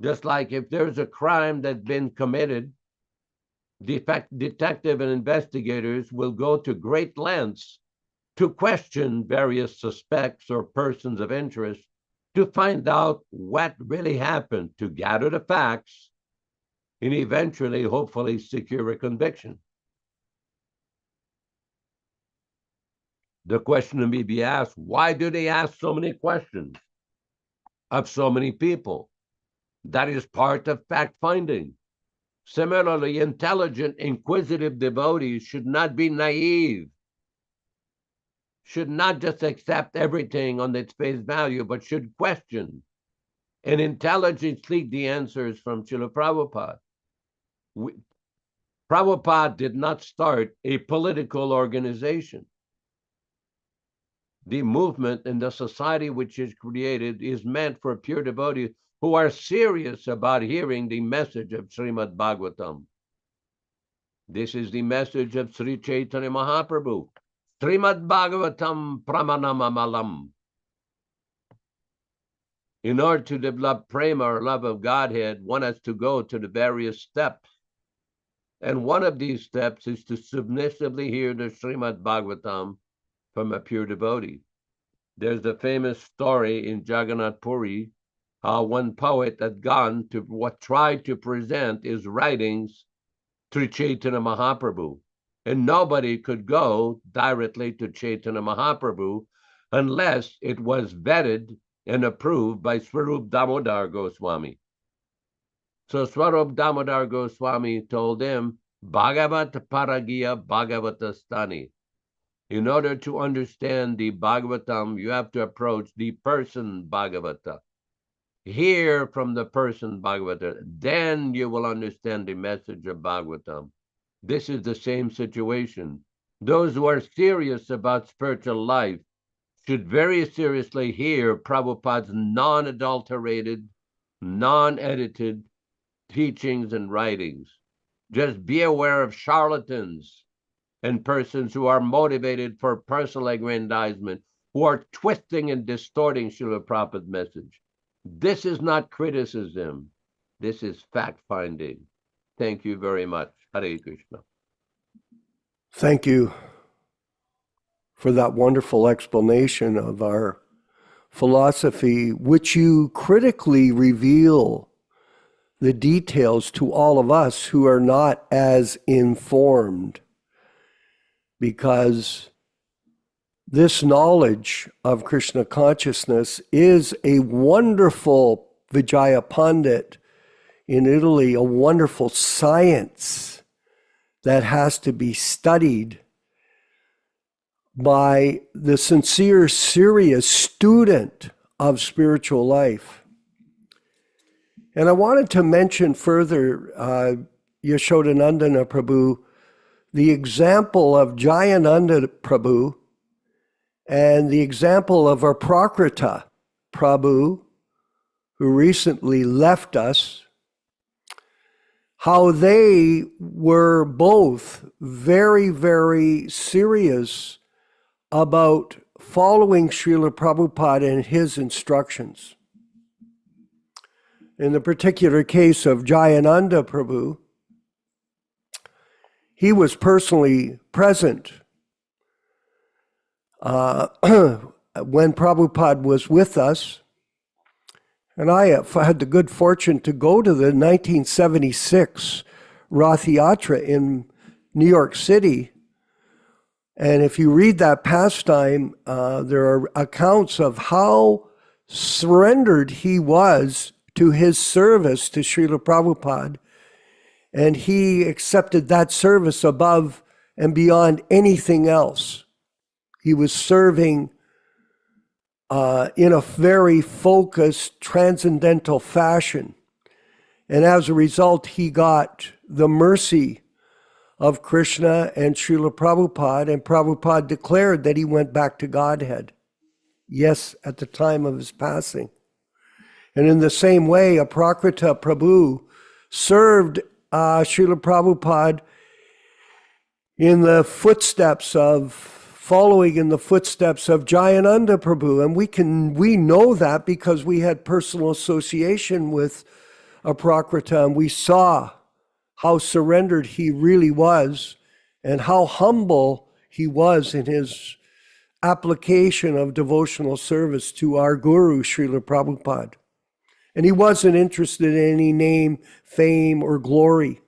Just like if there's a crime that's been committed, detective and investigators will go to great lengths to question various suspects or persons of interest to find out what really happened, to gather the facts, and eventually, hopefully, secure a conviction. The question may be asked, why do they ask so many questions of so many people? That is part of fact-finding. Similarly, intelligent, inquisitive devotees should not be naive, should not just accept everything on its face value, but should question and intelligently seek the answers from Śrīla Prabhupada. Prabhupada did not start a political organization. The movement and the society which is created is meant for pure devotees who are serious about hearing the message of Śrīmad-Bhāgavatam. This is the message of Sri Chaitanya Mahaprabhu. Śrīmad-Bhāgavatam pramanamamalam. In order to develop prema or love of Godhead, one has to go to the various steps. And one of these steps is to submissively hear the Śrīmad-Bhāgavatam from a pure devotee. There's the famous story in Jagannath Puri, how one poet had gone to tried to present his writings to Chaitanya Mahaprabhu. And nobody could go directly to Chaitanya Mahaprabhu unless it was vetted and approved by Swarup Damodar Goswami. So Swarup Damodar Goswami told him, Bhagavat Paragiya Bhagavatastani. In order to understand the Bhagavatam, you have to approach the person Bhagavata. Hear from the person Bhagavata. Then you will understand the message of Bhagavatam. This is the same situation. Those who are serious about spiritual life should very seriously hear Prabhupada's non-adulterated, non-edited teachings and writings. Just be aware of charlatans and persons who are motivated for personal aggrandizement, who are twisting and distorting Śrīla Prabhupada's message. This is not criticism. This is fact-finding. Thank you very much. Hare Krishna. Thank you for that wonderful explanation of our philosophy, which you critically reveal the details to all of us who are not as informed, because this knowledge of Krishna consciousness is a wonderful Vijaya Pandit in Italy, a wonderful science that has to be studied by the sincere, serious student of spiritual life. And I wanted to mention further Yaśodā-nandana Prabhu, the example of Jayananda Prabhu, and the example of our Prakrita Prabhu, who recently left us, how they were both very, very serious about following Śrīla Prabhupada and his instructions. In the particular case of Jayananda Prabhu, he was personally present when Prabhupada was with us, and I had the good fortune to go to the 1976 Rath Yatra in New York City. And if you read that pastime, there are accounts of how surrendered he was to his service to Śrīla Prabhupada. And he accepted that service above and beyond anything else. He was serving in a very focused, transcendental fashion. And as a result, he got the mercy of Krishna and Śrīla Prabhupāda, and Prabhupada declared that he went back to Godhead. Yes, at the time of his passing. And in the same way, Aprakrita Prabhu served Śrīla Prabhupada in the footsteps of, following in the footsteps of Jayananda Prabhu. And we know that because we had personal association with Aprakrita, and we saw how surrendered he really was and how humble he was in his application of devotional service to our Guru, Śrīla Prabhupada. And he wasn't interested in any name, fame, or glory,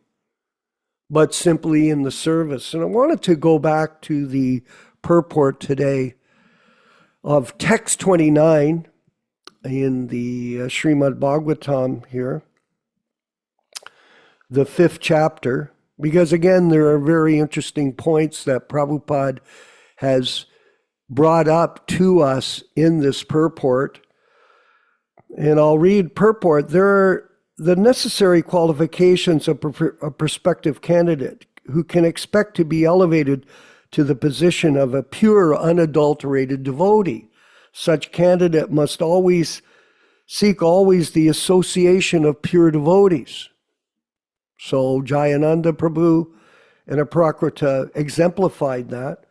but simply in the service. And I wanted to go back to the purport today of text 29 in the Śrīmad-Bhāgavatam here, the 5th chapter, because again, there are very interesting points that Prabhupada has brought up to us in this purport. And I'll read purport. There are the necessary qualifications of a prospective candidate who can expect to be elevated to the position of a pure, unadulterated devotee. Such candidate must seek always the association of pure devotees. So Jayananda Prabhu and Aprakrita exemplified that.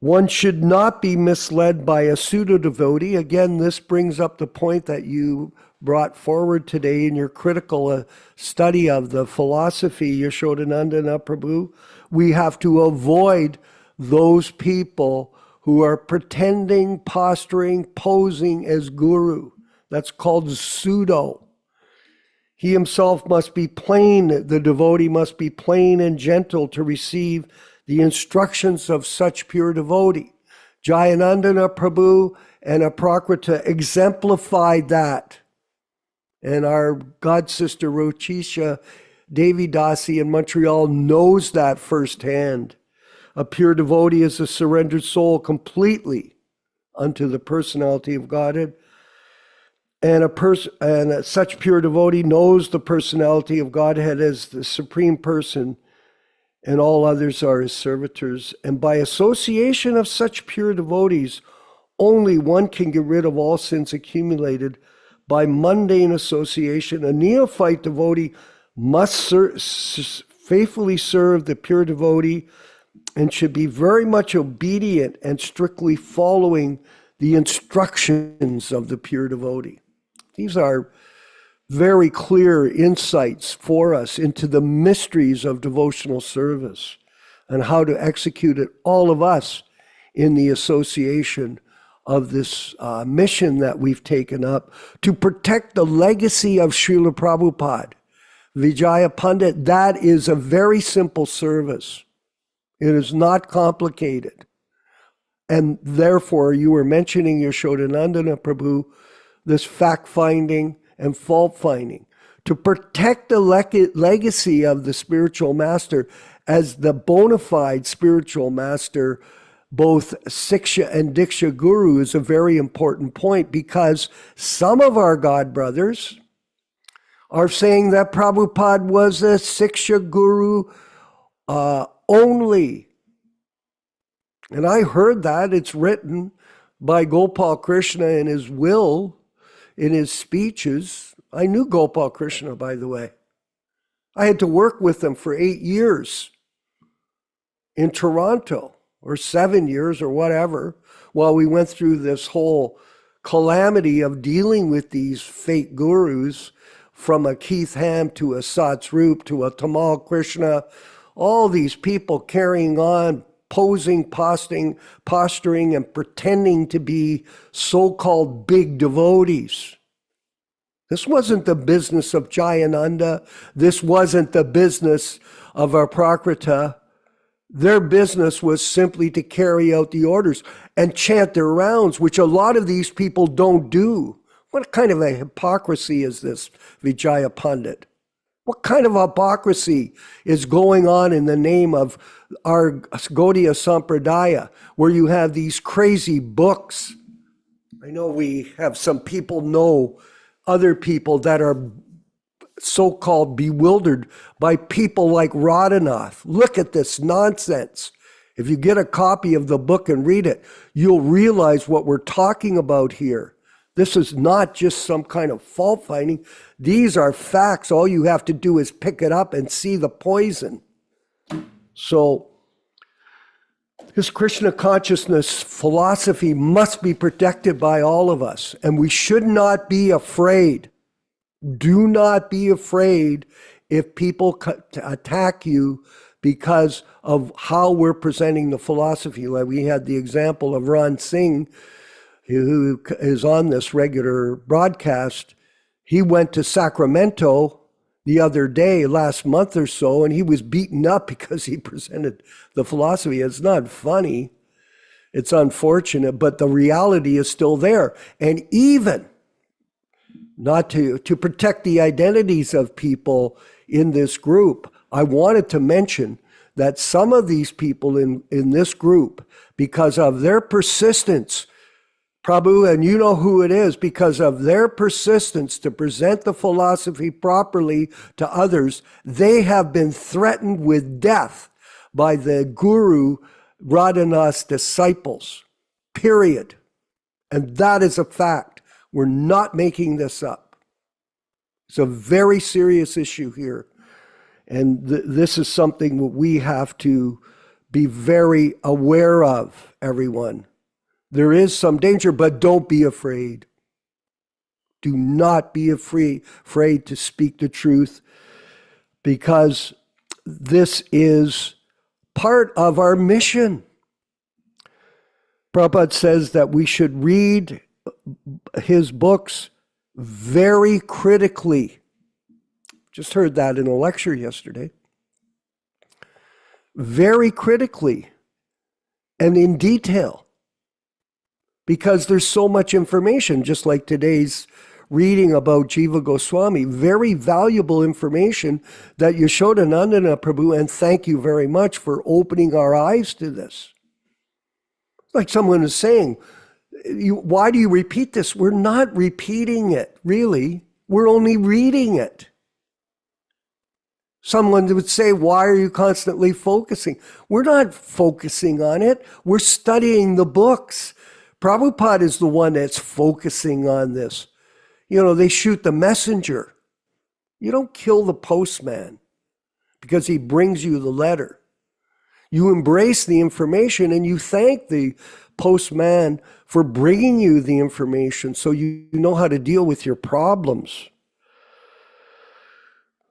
One should not be misled by a pseudo-devotee. Again, this brings up the point that you brought forward today in your critical study of the philosophy, Yaśodā-nandana Prabhu. We have to avoid those people who are pretending, posturing, posing as guru. That's called pseudo. He himself must be plain, the devotee must be plain and gentle to receive the instructions of such pure devotee. Jayanandana Prabhu and Aprakrita exemplified that. And our god sister Rochisha Devi Dasi in Montreal knows that firsthand. A pure devotee is a surrendered soul completely unto the personality of Godhead. And such pure devotee knows the personality of Godhead as the supreme person, and all others are his servitors. And by association of such pure devotees, only one can get rid of all sins accumulated by mundane association. A neophyte devotee must faithfully serve the pure devotee and should be very much obedient and strictly following the instructions of the pure devotee. These are very clear insights for us into the mysteries of devotional service and how to execute it, all of us in the association of this mission that we've taken up to protect the legacy of Śrīla Prabhupada. Vijaya Pandit, that is a very simple service. It is not complicated. And therefore, you were mentioning Yaśodā-nandana Prabhu, this fact-finding and fault-finding, to protect the legacy of the spiritual master as the bona fide spiritual master, both Siksha and Diksha Guru, is a very important point, because some of our God brothers are saying that Prabhupada was a Siksha Guru only. And I heard that. It's written by Gopal Krishna in his will, in his speeches. I knew Gopal Krishna, by the way. I had to work with him for 8 years in Toronto, or 7 years, or whatever, while we went through this whole calamity of dealing with these fake gurus, from a Keith Ham to a Satsrup to a Tamal Krishna, all these people carrying on, posing, posturing, and pretending to be so-called big devotees. This wasn't the business of Jayananda. This wasn't the business of Aprakrita. Their business was simply to carry out the orders and chant their rounds, which a lot of these people don't do. What kind of a hypocrisy is this, Vijaya Pandit? What kind of hypocrisy is going on in the name of our Gaudiya Sampradaya, where you have these crazy books? I know we have some people know other people that are so-called bewildered by people like Radhanath. Look at this nonsense. If you get a copy of the book and read it, you'll realize what we're talking about here. This is not just some kind of fault finding. These are facts. All you have to do is pick it up and see the poison. So, his Krishna consciousness philosophy must be protected by all of us, and we should not be afraid. Do not be afraid if people attack you because of how we're presenting the philosophy. Like we had the example of Ron Singh, who is on this regular broadcast. He went to Sacramento the other day, last month or so, and he was beaten up because he presented the philosophy. It's not funny. It's unfortunate, but the reality is still there. And even not to protect the identities of people in this group, I wanted to mention that some of these people in this group, because of their persistence, Prabhu, and you know who it is, because of their persistence to present the philosophy properly to others, they have been threatened with death by the Guru Radhanath's disciples, period. And that is a fact. We're not making this up. It's a very serious issue here. And this is something that we have to be very aware of, everyone. There is some danger, but don't be afraid. Do not be afraid to speak the truth, because this is part of our mission. Prabhupada says that we should read his books very critically. Just heard that in a lecture yesterday. Very critically and in detail, because there's so much information, just like today's reading about Jiva Goswami, very valuable information that Yaśodā-nandana Prabhu, and thank you very much for opening our eyes to this. Like someone is saying, why do you repeat this? We're not repeating it, really. We're only reading it. Someone would say, why are you constantly focusing? We're not focusing on it. We're studying the books. Prabhupada is the one that's focusing on this. You know, they shoot the messenger. You don't kill the postman because he brings you the letter. You embrace the information and you thank the postman for bringing you the information so you know how to deal with your problems.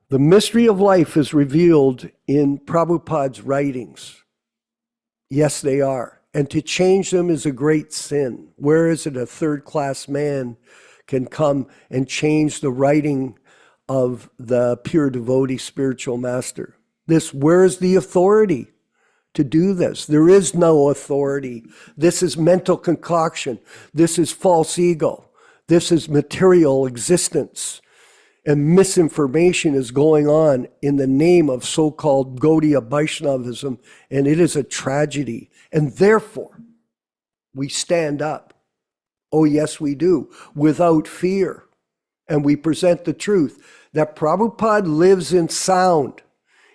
The mystery of life is revealed in Prabhupada's writings. Yes, they are. And to change them is a great sin. Where is it a third-class man can come and change the writing of the pure devotee spiritual master? Where's the authority to do this? There is no authority. This is mental concoction. This is false ego. This is material existence. And misinformation is going on in the name of so-called Gaudiya Vaishnavism, and it is a tragedy. And therefore, we stand up. Oh, yes, we do, without fear. And we present the truth that Prabhupada lives in sound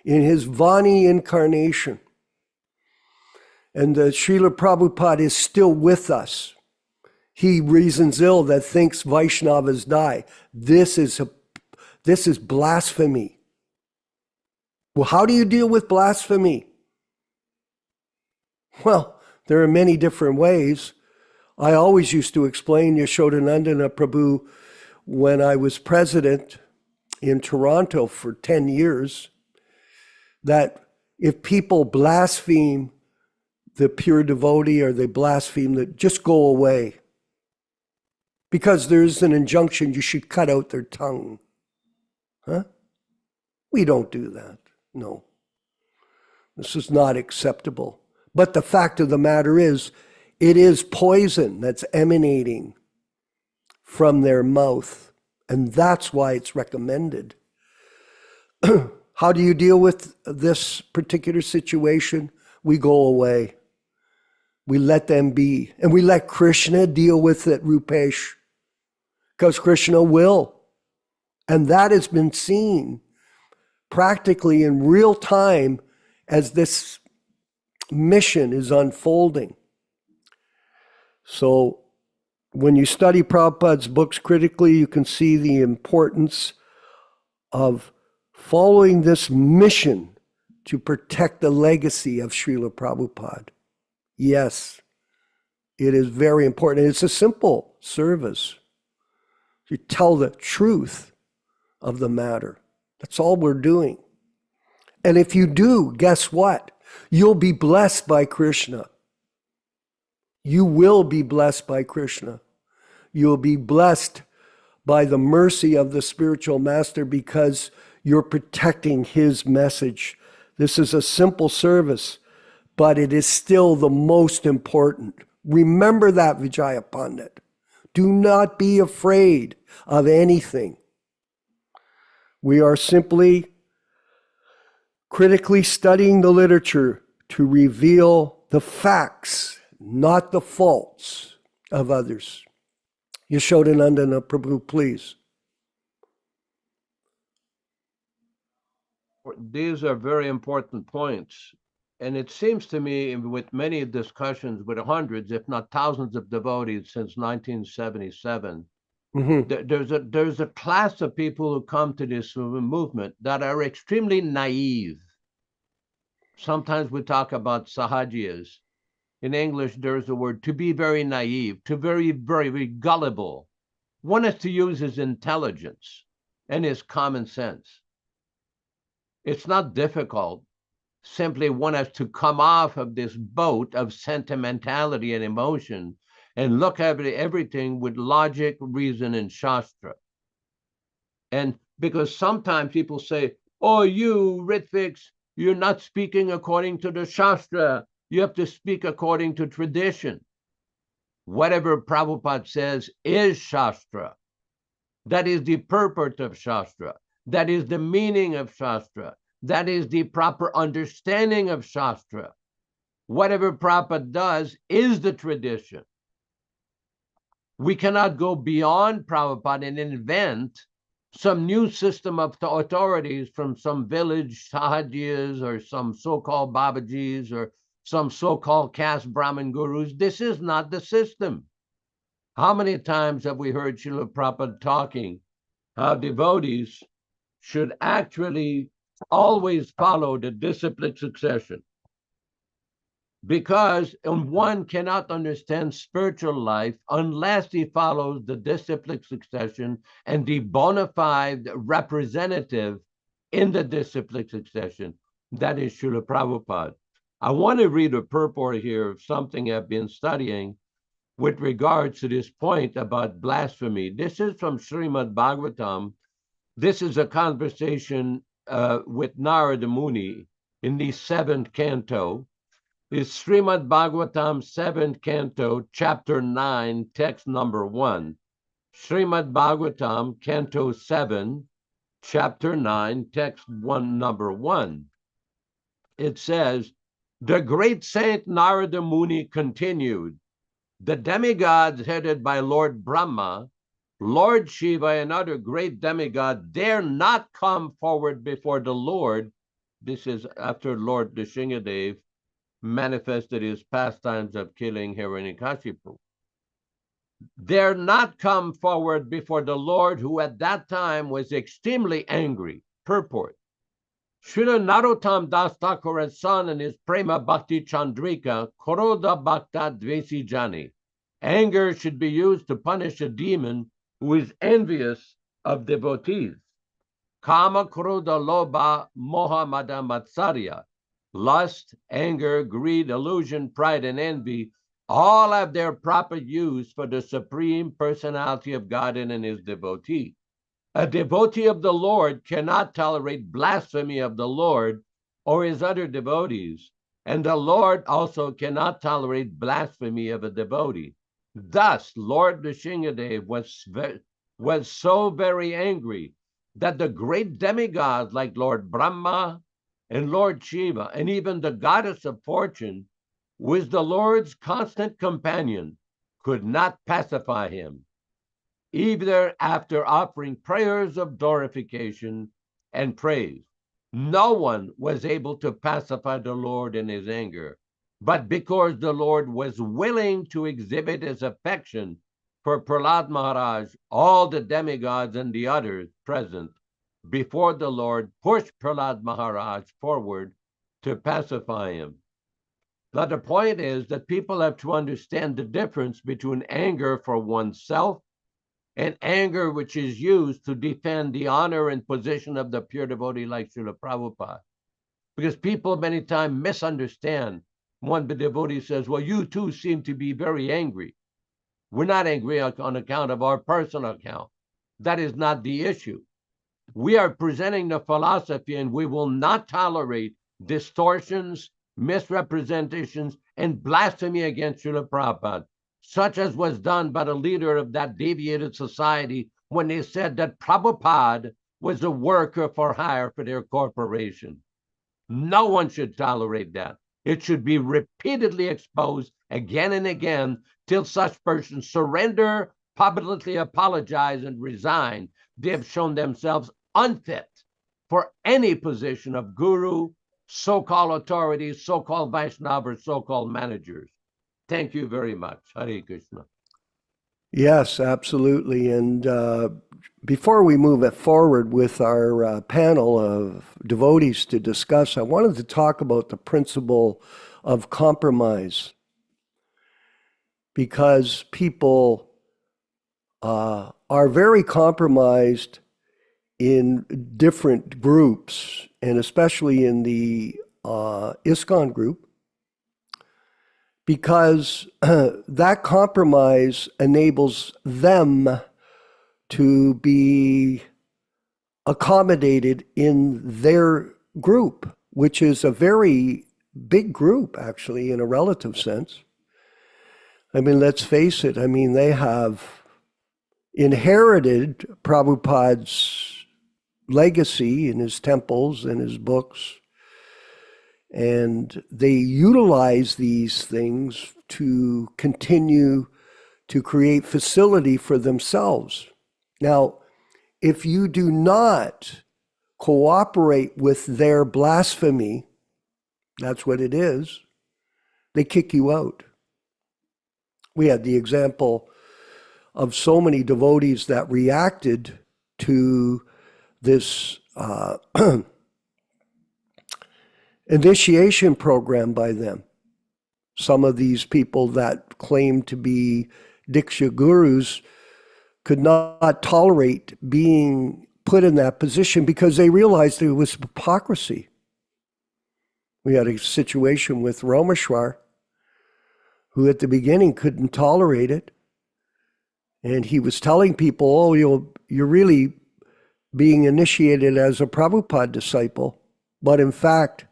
in his Vani incarnation. And the Śrīla Prabhupāda is still with us. He reasons ill that thinks Vaishnavas die. This is blasphemy. Well, how do you deal with blasphemy? Well, there are many different ways. I always used to explain Yaśodā-nandana Prabhu when I was president in Toronto for 10 years, that if people blaspheme the pure devotee or they blaspheme, just go away. Because there's an injunction, you should cut out their tongue. Huh? We don't do that. No. This is not acceptable. But the fact of the matter is, it is poison that's emanating from their mouth. And that's why it's recommended. How do you deal with this particular situation? We go away. We let them be. And we let Krishna deal with it, Rupesh. Because Krishna will And that has been seen practically in real time as this mission is unfolding. So when you study Prabhupada's books critically, you can see the importance of following this mission to protect the legacy of Śrīla Prabhupada. Yes, it is very important. It's a simple service. You tell the truth of the matter. That's all we're doing. And if you do, guess what? You'll be blessed by Krishna. You will be blessed by Krishna. You'll be blessed by the mercy of the spiritual master because you're protecting his message. This is a simple service, but it is still the most important. Remember that, Vijaya Pandit. Do not be afraid of anything. We are simply critically studying the literature to reveal the facts, not the faults of others. Yaśodā-nandana Prabhu, please. These are very important points. And it seems to me, with many discussions with hundreds, if not thousands of devotees since 1977, there's a class of people who come to this movement that are extremely naive. Sometimes we talk about sahajiyas. In English, there's a word, to be very naive, to very, very gullible. One has to use his intelligence and his common sense. It's not difficult. Simply one has to come off of this boat of sentimentality and emotion and look at everything with logic, reason, and Shastra. And because sometimes people say, oh, you Ritviks, you're not speaking according to the Shastra. You have to speak according to tradition. Whatever Prabhupada says is Shastra. That is the purport of Shastra. That is the meaning of Shastra. That is the proper understanding of Shastra. Whatever Prabhupada does is the tradition. We cannot go beyond Prabhupada and invent some new system of authorities from some village sahajiyas or some so-called babajis or some so-called caste Brahmin gurus. This is not the system. How many times have we heard Śrīla Prabhupada talking how devotees should actually always follow the disciplic succession? Because one cannot understand spiritual life unless he follows the disciplic succession and the bona fide representative in the disciplic succession. That is Śrīla Prabhupada. I want to read a purport here of something I've been studying with regards to this point about blasphemy. This is from Śrīmad-Bhāgavatam. This is a conversation with Nārada Muni in the 7th canto. It's Śrīmad-Bhāgavatam 7th canto, chapter 9, text number 1. Śrīmad-Bhāgavatam, canto 7, chapter 9, text 1, number 1. It says, the great saint Nārada Muni continued, the demigods headed by Lord Brahma, Lord Shiva, and other great demigods dare not come forward before the Lord. This is after Lord Nrsimhadev manifested his pastimes of killing Hiranyakashipu. Dare not come forward before the Lord, who at that time was extremely angry. Purport. Srila Narottam Das Thakur's son and his Prema Bhakti Chandrika, Koroda Bhakta Dvesi Jani. Anger should be used to punish a demon who is envious of devotees. Kama, Koroda, Loba, Moha, Mada, Matsarya. Lust, anger, greed, illusion, pride, and envy all have their proper use for the Supreme Personality of God and his devotee. A devotee of the Lord cannot tolerate blasphemy of the Lord or his other devotees, and the Lord also cannot tolerate blasphemy of a devotee. Thus, Lord Nrsimhadev was so very angry that the great demigods like Lord Brahma and Lord Shiva, and even the goddess of fortune, who is the Lord's constant companion, could not pacify him. either after offering prayers of glorification and praise. No one was able to pacify the Lord in his anger, but because the Lord was willing to exhibit his affection for Prahlad Maharaj, all the demigods and the others present before the Lord pushed Prahlad Maharaj forward to pacify him. Now, the point is that people have to understand the difference between anger for oneself and anger which is used to defend the honor and position of the pure devotee like Śrīla Prabhupada. Because people many times misunderstand. One devotee says, well, you too seem to be very angry. We're not angry on account of our personal account. That is not the issue. We are presenting the philosophy, and we will not tolerate distortions, misrepresentations, and blasphemy against Śrīla Prabhupada, such as was done by the leader of that deviated society when they said that Prabhupada was a worker for hire for their corporation. No one should tolerate that. It should be repeatedly exposed again and again till such persons surrender, publicly apologize, and resign. They have shown themselves unfit for any position of guru, so-called authorities, so-called Vaishnavas, so-called managers. Thank you very much. Hare Krishna. Yes, absolutely. And before we move it forward with our panel of devotees to discuss, I wanted to talk about the principle of compromise, because people are very compromised in different groups, and especially in the ISKCON group, because that compromise enables them to be accommodated in their group, which is a very big group, actually, in a relative sense. I mean, let's face it. I mean, they have inherited Prabhupada's legacy in his temples and his books, and they utilize these things to continue to create facility for themselves. Now, if you do not cooperate with their blasphemy, that's what it is, they kick you out. We had the example of so many devotees that reacted to this initiation program by them. Some of these people that claim to be Diksha gurus could not tolerate being put in that position because they realized it was hypocrisy. We had a situation with Rameshwar, who at the beginning couldn't tolerate it. And he was telling people, oh, you're really being initiated as a Prabhupada disciple. But in fact,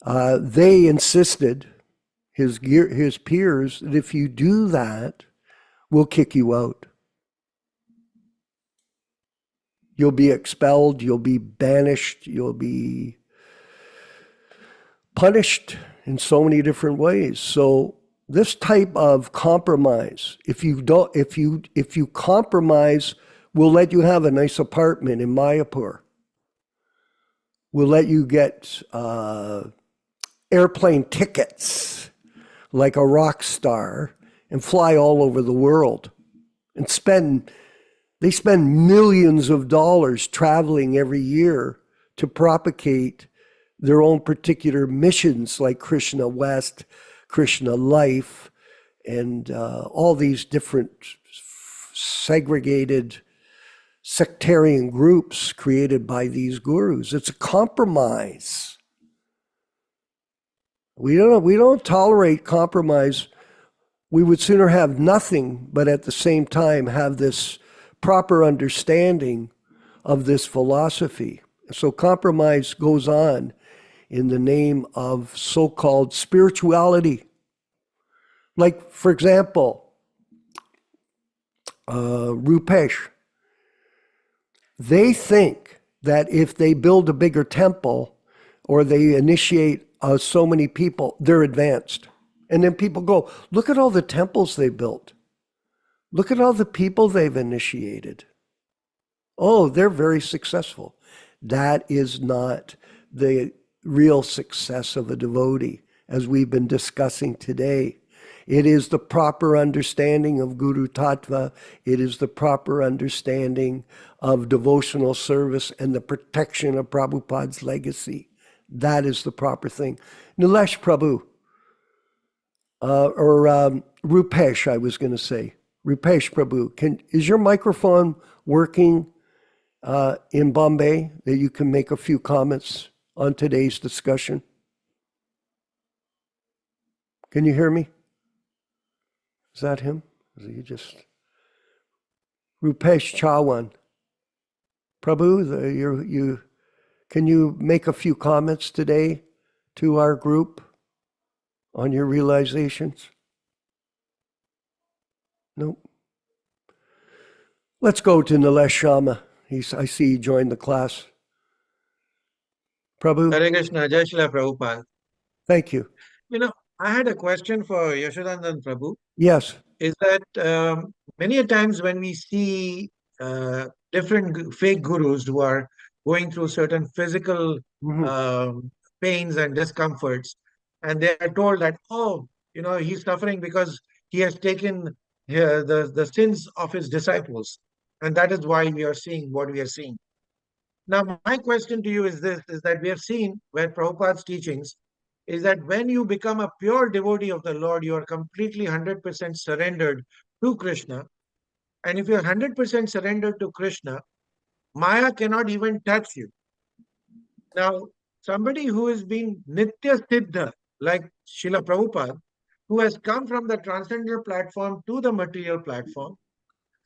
they insisted, his peers, that if you do that, we'll kick you out. You'll be expelled, you'll be banished, you'll be punished in so many different ways. So this type of compromise, if you compromise, we'll let you have a nice apartment in Mayapur. We'll let you get airplane tickets like a rock star and fly all over the world and they spend millions of dollars traveling every year to propagate their own particular missions like Krishna West, Krishna Life, and all these different segregated sectarian groups created by these gurus. It's a compromise. We don't tolerate compromise. We would sooner have nothing, but at the same time have this proper understanding of this philosophy. So compromise goes on in the name of so-called spirituality. Like, for example, Rupesh, they think that if they build a bigger temple or they initiate so many people, they're advanced. And then people go, look at all the temples they built. Look at all the people they've initiated. Oh, they're very successful. That is not the real success of a devotee, as we've been discussing today. It is the proper understanding of Guru Tattva. It is the proper understanding of devotional service and the protection of Prabhupada's legacy. That is the proper thing. Nilesh Prabhu, Rupesh, I was going to say. Rupesh Prabhu, is your microphone working in Bombay, that you can make a few comments on today's discussion? Can you hear me? Is that him? Is he just Rupesh Chawan? Prabhu, can you make a few comments today to our group on your realizations? Nope. Let's go to Nilesh Sharma. I see he joined the class. Prabhu? Hare Krishna, Jai Śrīla Prabhupāda. Thank you. I had a question for Yaśodā-nandana Prabhu. Yes. Is that many a times when we see different fake gurus who are going through certain physical pains and discomforts, and they are told that, he's suffering because he has taken the sins of his disciples, and that is why we are seeing what we are seeing. Now, my question to you is this, is that we have seen where Prabhupada's teachings is that when you become a pure devotee of the Lord, you are completely 100% surrendered to Krishna. And if you're 100% surrendered to Krishna, Maya cannot even touch you. Now, somebody who has been Nitya Siddha, like Śrīla Prabhupada, who has come from the transcendental platform to the material platform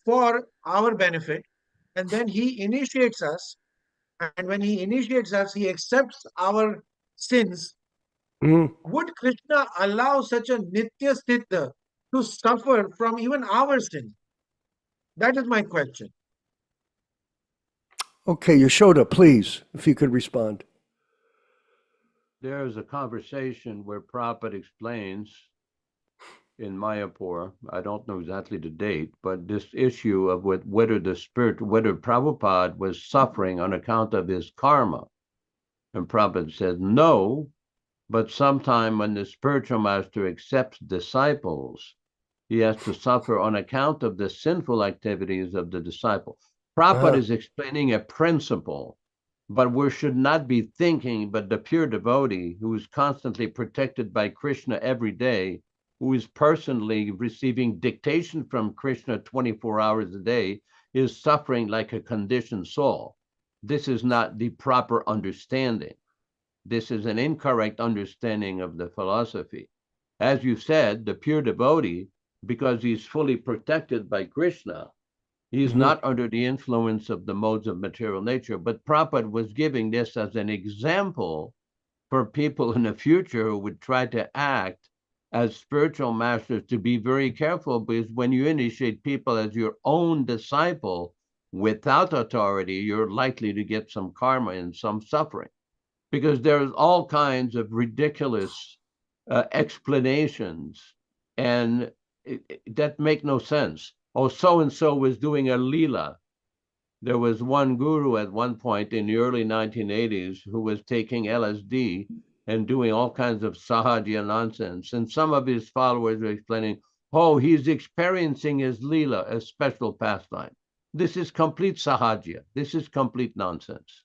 for our benefit, and then he initiates us, and when he initiates us, he accepts our sins. Would Krishna allow such a Nitya Siddha to suffer from even our sins? That is my question. Okay, Yasoda, please, if you could respond. There's a conversation where Prabhupada explains in Mayapur, I don't know exactly the date, but this issue of whether Prabhupada was suffering on account of his karma. And Prabhupada said no, but sometime when the spiritual master accepts disciples, he has to suffer on account of the sinful activities of the disciple. Prabhupada is explaining a principle, but we should not be thinking, but the pure devotee who is constantly protected by Krishna every day, who is personally receiving dictation from Krishna 24 hours a day, is suffering like a conditioned soul. This is not the proper understanding. This is an incorrect understanding of the philosophy. As you said, the pure devotee, because he's fully protected by Krishna, he's not under the influence of the modes of material nature. But Prabhupada was giving this as an example for people in the future who would try to act as spiritual masters, to be very careful, because when you initiate people as your own disciple without authority, you're likely to get some karma and some suffering. Because there's all kinds of ridiculous explanations, and that make no sense. Oh, so-and-so was doing a lila. There was one guru at one point in the early 1980s who was taking LSD and doing all kinds of sahaja nonsense. And some of his followers were explaining, oh, he's experiencing his lila, a special pastime. This is complete sahaja. This is complete nonsense.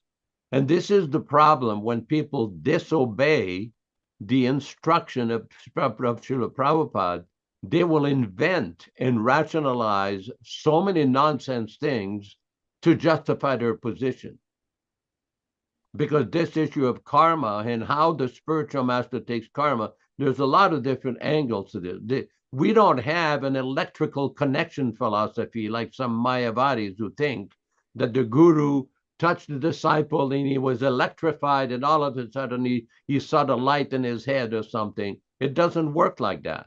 And this is the problem when people disobey the instruction of Śrīla Prabhupada. They will invent and rationalize so many nonsense things to justify their position. Because this issue of karma and how the spiritual master takes karma, there's a lot of different angles to this. We don't have an electrical connection philosophy like some Mayavadis who think that the guru touched the disciple and he was electrified and all of a sudden he saw the light in his head or something. It doesn't work like that.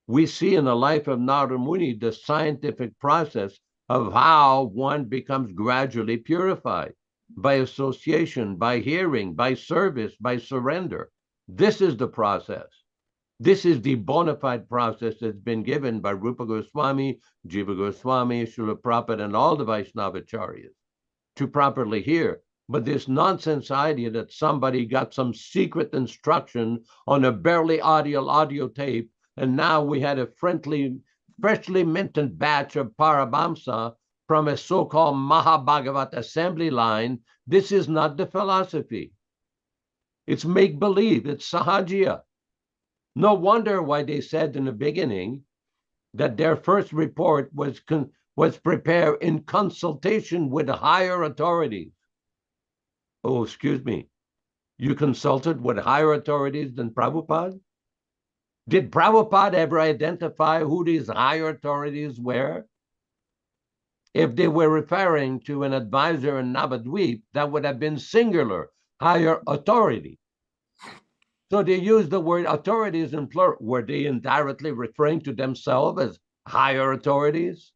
We see in the life of Nārada Muni the scientific process of how one becomes gradually purified by association, by hearing, by service, by surrender. This is the process. This is the bona fide process that's been given by Rupa Goswami, Jiva Goswami, Śrīla Prabhupāda, and all the Vaishnavacharyas to properly hear. But this nonsense idea that somebody got some secret instruction on a barely audio tape, and now we had a freshly minted batch of Parabhamsa from a so-called Mahabhagavat assembly line, this is not the philosophy. It's make-believe, it's sahajiya. No wonder why they said in the beginning that their first report was prepared in consultation with higher authorities. Oh, excuse me. You consulted with higher authorities than Prabhupada? Did Prabhupada ever identify who these higher authorities were? If they were referring to an advisor in Navadvip, that would have been singular, higher authority. So they used the word authorities in plural. Were they indirectly referring to themselves as higher authorities?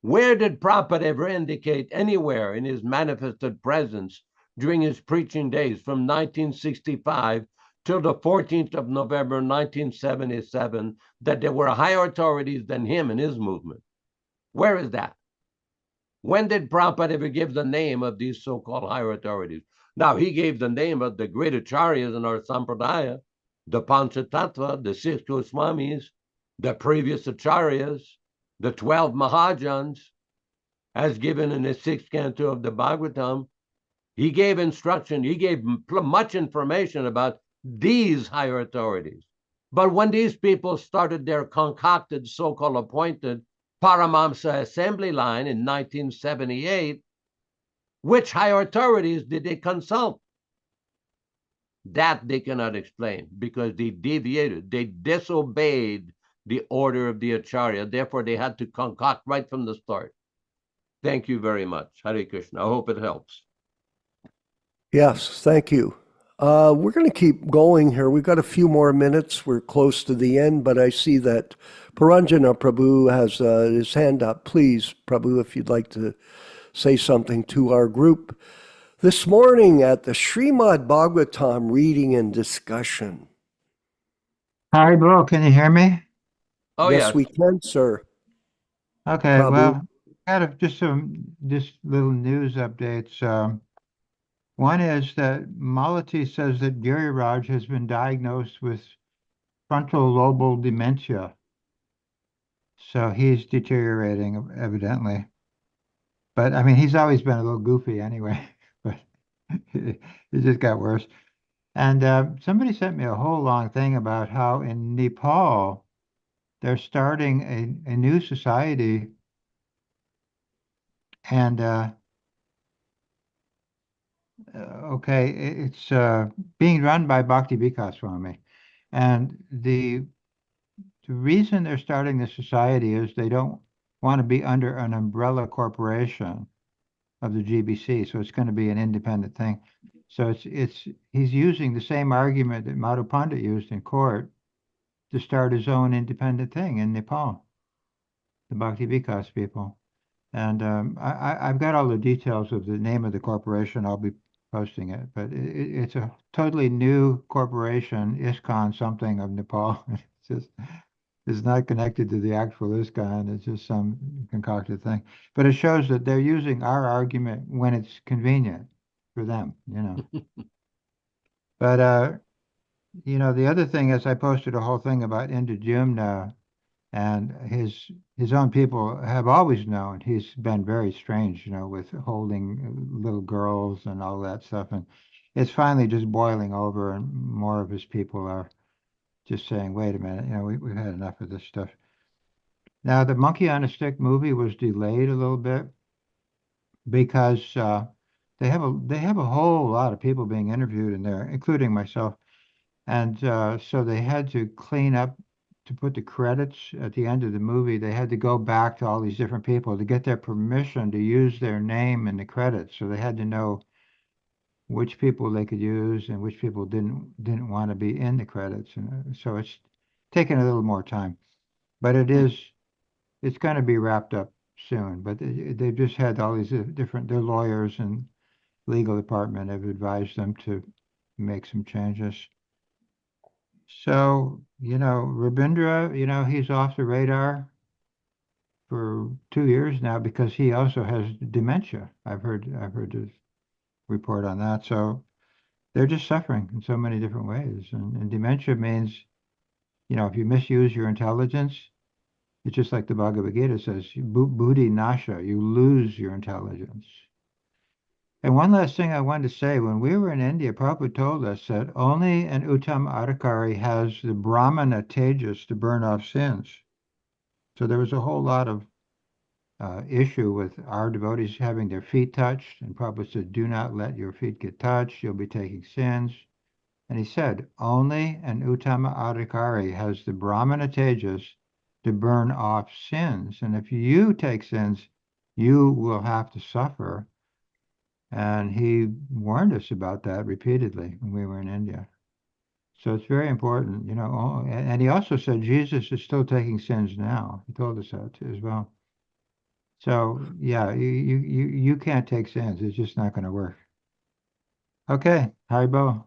Where did Prabhupada ever indicate anywhere in his manifested presence during his preaching days from 1965 till the 14th of November 1977 that there were higher authorities than him and his movement? Where is that? When did Prabhupada ever give the name of these so-called higher authorities? Now, he gave the name of the great acharyas in our sampradaya, the Panchatattva, the 6 Goswamis, the previous acharyas, the 12 Mahajans, as given in the 6th canto of the Bhagavatam. He gave instruction, he gave much information about these higher authorities. But when these people started their concocted, so-called appointed Paramahamsa assembly line in 1978, which higher authorities did they consult? That they cannot explain because they deviated, they disobeyed the order of the Acharya. Therefore, they had to concoct right from the start. Thank you very much. Hare Krishna. I hope it helps. Yes, thank you. We're going to keep going here. We've got a few more minutes. We're close to the end, but I see that Paranjana Prabhu has his hand up. Please, Prabhu, if you'd like to say something to our group. This morning at the Śrīmad-Bhāgavatam reading and discussion. Hi, bro. Can you hear me? Oh, yes, yes. we can, sir. Okay, Prabhu. well, just little news updates. One is that Malati says that Giriraj has been diagnosed with frontal lobal dementia. So he's deteriorating, evidently. But, I mean, he's always been a little goofy anyway, but it just got worse. And somebody sent me a whole long thing about how in Nepal, they're starting a new society. And okay, it's being run by Bhaktivedanta Swami. And the reason they're starting this society is they don't want to be under an umbrella corporation of the GBC. So it's going to be an independent thing. So he's using the same argument that Madhu Pandit used in court to start his own independent thing in Nepal, the Bhakti Vikas people. And I've got all the details of the name of the corporation. I'll be posting it, but it's a totally new corporation, ISKCON something of Nepal. It's not connected to the actual ISKCON. It's just some concocted thing. But it shows that they're using our argument when it's convenient for them, you know. But you know, the other thing is I posted a whole thing about Indujumna, and his own people have always known he's been very strange, you know, with holding little girls and all that stuff. And it's finally just boiling over, and more of his people are just saying, wait a minute, you know, we've had enough of this stuff. Now, the Monkey on a Stick movie was delayed a little bit because they have a whole lot of people being interviewed in there, including myself. And so they had to clean up to put the credits at the end of the movie. They had to go back to all these different people to get their permission to use their name in the credits. So they had to know which people they could use and which people didn't want to be in the credits. And so it's taken a little more time, but it's going to be wrapped up soon. But they've just had all these different, their lawyers and legal department have advised them to make some changes. So, Rabindra, he's off the radar for 2 years now because he also has dementia. I've heard his report on that. So they're just suffering in so many different ways. And dementia means, if you misuse your intelligence, it's just like the Bhagavad Gita says, buddhi nasha, you lose your intelligence. And one last thing I wanted to say, when we were in India, Prabhupada told us that only an Uttama-Adhikari has the Brahmana tejas to burn off sins. So there was a whole lot of issue with our devotees having their feet touched, and Prabhupada said, do not let your feet get touched, you'll be taking sins. And he said, only an Uttama-Adhikari has the Brahmana tejas to burn off sins. And if you take sins, you will have to suffer. And he warned us about that repeatedly when we were in India. So it's very important, and he also said Jesus is still taking sins now. He told us that as well. So yeah, you can't take sins. It's just not going to work. Okay, Haribo.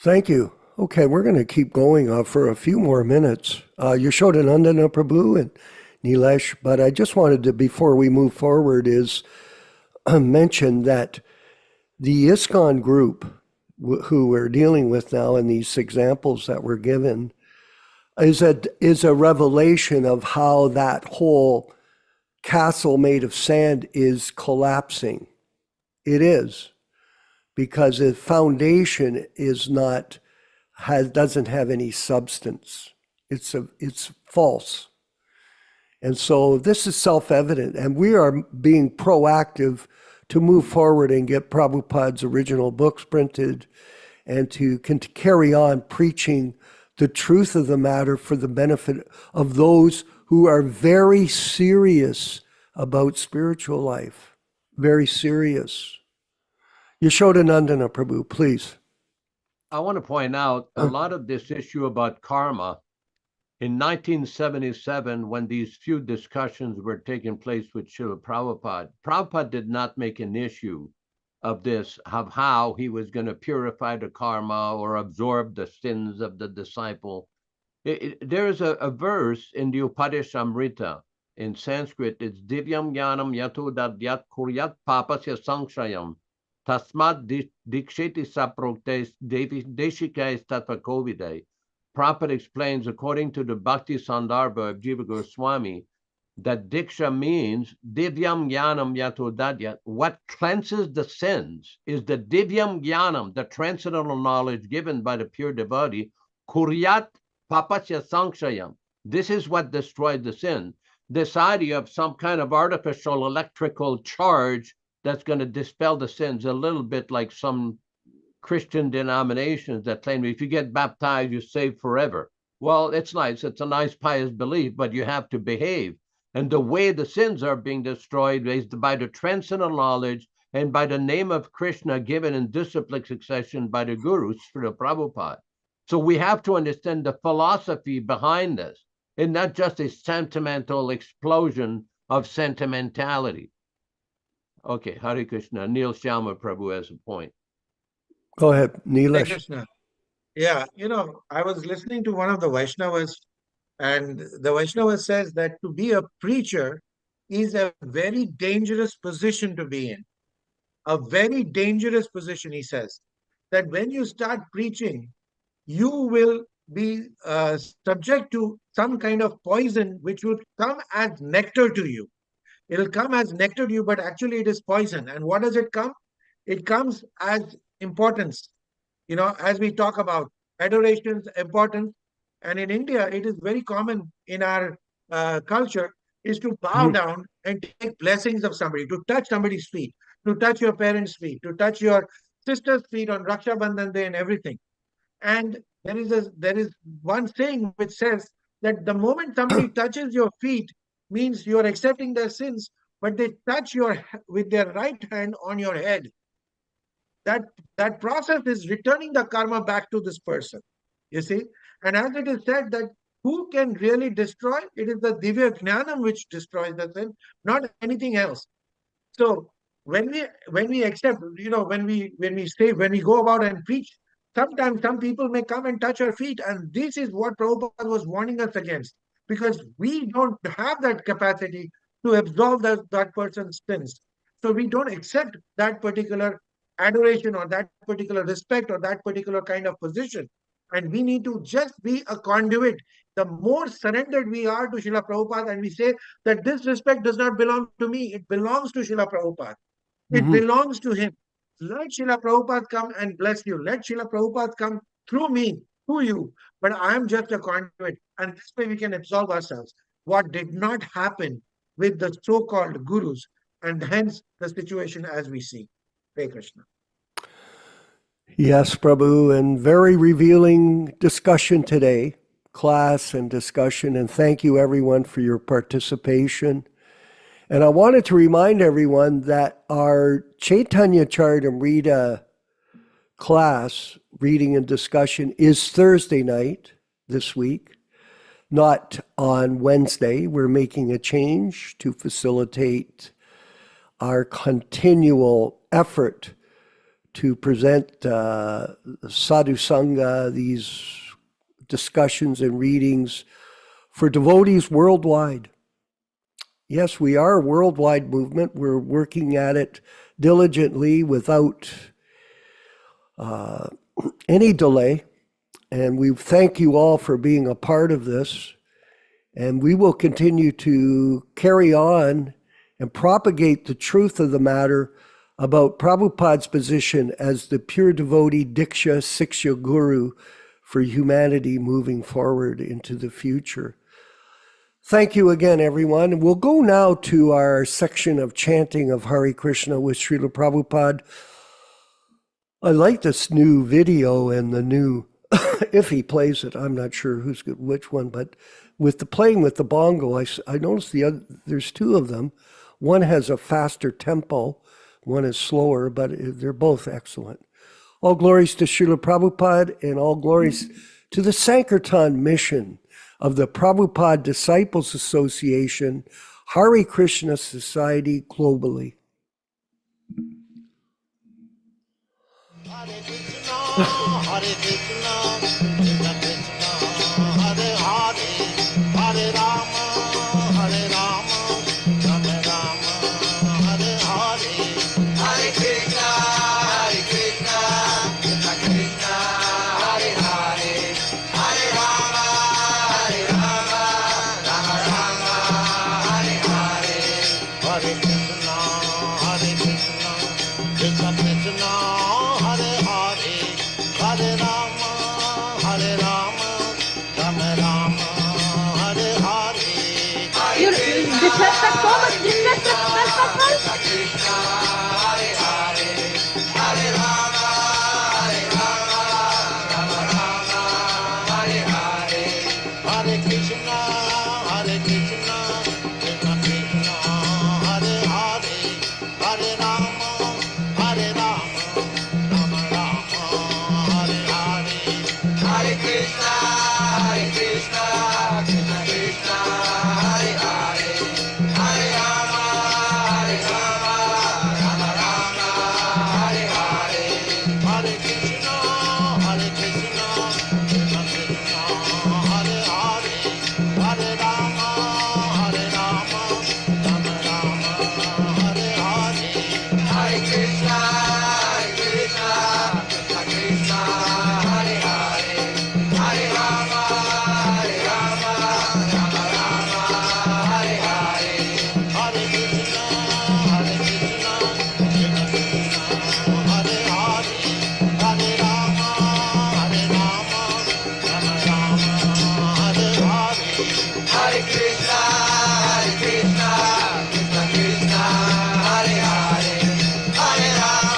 Thank you. Okay, we're going to keep going for a few more minutes. Yaśodā-nandana Prabhu and Nilesh, but I just wanted to, before we move forward, is mention that the ISKCON group, who we're dealing with now in these examples that were given, is a revelation of how that whole castle made of sand is collapsing. It is, because the foundation doesn't have any substance. It's false. And so this is self-evident, and we are being proactive to move forward and get Prabhupada's original books printed and to carry on preaching the truth of the matter for the benefit of those who are very serious about spiritual life. Very serious. Yaśodā-nandana Prabhu, please. I want to point out a lot of this issue about karma. In 1977, when these few discussions were taking place with Śrīla Prabhupāda, Prabhupada did not make an issue of this, of how he was going to purify the karma or absorb the sins of the disciple. There is a verse in the Upadeshamrita. In Sanskrit, it's Divyam Jnanam Yato-dadyat Kuryat Papasya Sankshayam Tasmat Diksheti Saproktes Deshikais Tatvakovide. Prabhupada explains, according to the Bhakti Sandarbha of Jiva Goswami, that Diksha means Divyam Jnanam Yato-dadyat. What cleanses the sins is the Divyam Jnanam, the transcendental knowledge given by the pure devotee, Kuryat Papasya Sankshayam. This is what destroyed the sin. This idea of some kind of artificial electrical charge that's going to dispel the sins, a little bit like some Christian denominations that claim if you get baptized, you're saved forever. Well, it's nice. It's a nice pious belief, but you have to behave. And the way the sins are being destroyed is by the transcendental knowledge and by the name of Krishna given in disciplic succession by the gurus, Śrīla Prabhupāda. So we have to understand the philosophy behind this, and not just a sentimental explosion of sentimentality. Okay, Hare Krishna. Neil Sharma Prabhu has a point. Go ahead, Hare Nilesh. Krishna. Yeah, I was listening to one of the Vaishnavas, and the Vaishnava says that to be a preacher is a very dangerous position to be in. A very dangerous position, he says. That when you start preaching, you will be subject to some kind of poison which will come as nectar to you. It'll come as nectar to you, but actually it is poison. And what does it come? It comes as importance. As we talk about adoration's importance, and in India, it is very common in our culture is to bow down and take blessings of somebody, to touch somebody's feet, to touch your parents' feet, to touch your sister's feet on Raksha Bandhan Day and everything. And there is one saying which says that the moment somebody touches your feet means you are accepting their sins, but they touch with their right hand on your head. That process is returning the karma back to this person, you see. And as it is said that who can really destroy? It is the Divya Jnanam which destroys the sin, not anything else. So when we accept, when we go about and preach sometimes some people may come and touch our feet, and this is what Prabhupada was warning us against, because we don't have that capacity to absolve that person's sins. So we don't accept that particular adoration or that particular respect or that particular kind of position. And we need to just be a conduit. The more surrendered we are to Śrīla Prabhupada, and we say that this respect does not belong to me, it belongs to Śrīla Prabhupada. It belongs to him. Let Śrīla Prabhupada come and bless you. Let Śrīla Prabhupada come through me, through you. But I am just a conduit. And this way we can absolve ourselves. What did not happen with the so-called gurus, and hence the situation as we see. Hare Krishna. Yes, Prabhu, and very revealing discussion today, class and discussion, and thank you everyone for your participation. And I wanted to remind everyone that our Chaitanya Charitamrita class, reading and discussion, is Thursday night this week, not on Wednesday. We're making a change to facilitate our continual effort to present Sadhu Sangha, these discussions and readings for devotees worldwide. Yes, we are a worldwide movement. We're working at it diligently without any delay. And we thank you all for being a part of this. And we will continue to carry on and propagate the truth of the matter about Prabhupada's position as the pure devotee Diksha Siksha Guru for humanity moving forward into the future. Thank you again, everyone. And we'll go now to our section of chanting of Hare Krishna with Śrīla Prabhupada. I like this new video and the new, if he plays it, I'm not sure who's good, which one, but with the playing with the bongo, I noticed there's two of them. One has a faster tempo, one is slower, but they're both excellent. All glories to Śrīla Prabhupada and all glories to the Sankirtan mission of the Prabhupada Disciples Association, Hare Krishna Society globally. Hare Krishna, Hare Krishna, Krishna Krishna, Hare Hare, Hare Rama, Hare Rama, Rama Rama, Hare Hare. Hare Krishna, Hare Krishna, Krishna Krishna, Hare Hare, Hare Rama, Hare Rama, Rama Rama, Hare Hare. Hare Krishna, Hare Krishna, Krishna Krishna, Hare Hare, Hare Rama, Hare Rama, Rama Rama, Hare Hare. Юр, десять такого, десять такого. Krishna, Hare Hare, Hare Rama, Hare Rama, Rama Rama, Hare Hare. Hare Krishna, Hare Krishna, Krishna Krishna, Hare Hare, Hare Rama, Hare Rama, Rama Rama, Hare Hare. Hare Krishna, Hare Krishna, Krishna Krishna, Hare Hare, Hare Rama, Hare Rama, Rama Rama, Hare Hare. Hare Krishna, Hare Krishna, Krishna Krishna, Hare Hare, Hare Rama, Hare Rama, Rama Rama, Hare Hare. Hare Krishna, Hare Krishna, Krishna Krishna, Hare Hare, Hare Rama, Hare Rama, Rama Rama, Hare Hare. Hare Krishna, Hare Krishna, Krishna Krishna, Hare Hare, Hare Rama, Hare Rama, Rama Rama, Hare Hare. Hare Krishna, Hare Krishna, Krishna Krishna, Hare Hare, Hare Rama,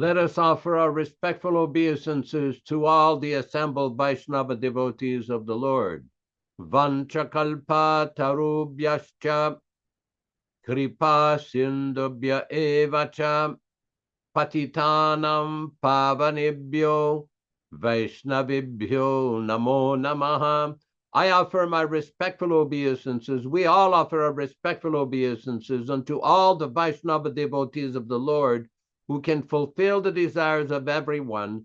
Let us offer our respectful obeisances to all the assembled Vaishnava devotees of the Lord. Vanchakalpa tarubhyascha kripa sindubhya evacha patitanam pavanebhyo Vaishnavibhyo namo namaha. I offer my respectful obeisances. We all offer our respectful obeisances unto all the Vaishnava devotees of the Lord who can fulfill the desires of everyone,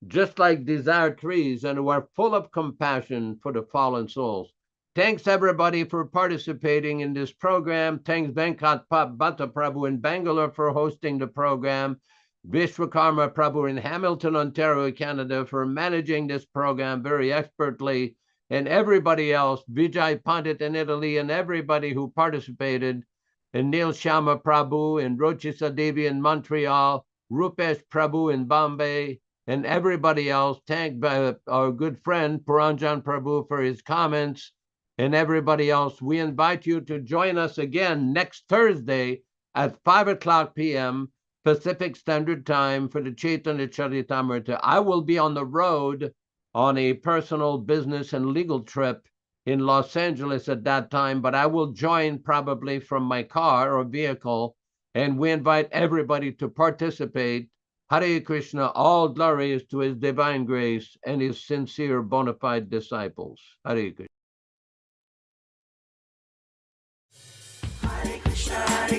just like desire trees, and who are full of compassion for the fallen souls. Thanks everybody for participating in this program. Thanks Venkat Bhatta Prabhu in Bangalore for hosting the program. Vishwakarma Prabhu in Hamilton, Ontario, Canada for managing this program very expertly, and everybody else, Vijay Pandit in Italy, and everybody who participated, and Neil Shama Prabhu and Rochisa Devi in Montreal, Rupesh Prabhu in Bombay, and everybody else. Thank our good friend Puranjan Prabhu for his comments, and everybody else. We invite you to join us again next Thursday at 5:00 p.m. Pacific Standard Time for the Chaitanya Charitamrita. I will be on the road on a personal business and legal trip in Los Angeles at that time, but I will join probably from my car or vehicle, and we invite everybody to participate. Hare Krishna, all glories to His Divine Grace and His sincere bona fide disciples. Hare Krishna. Hare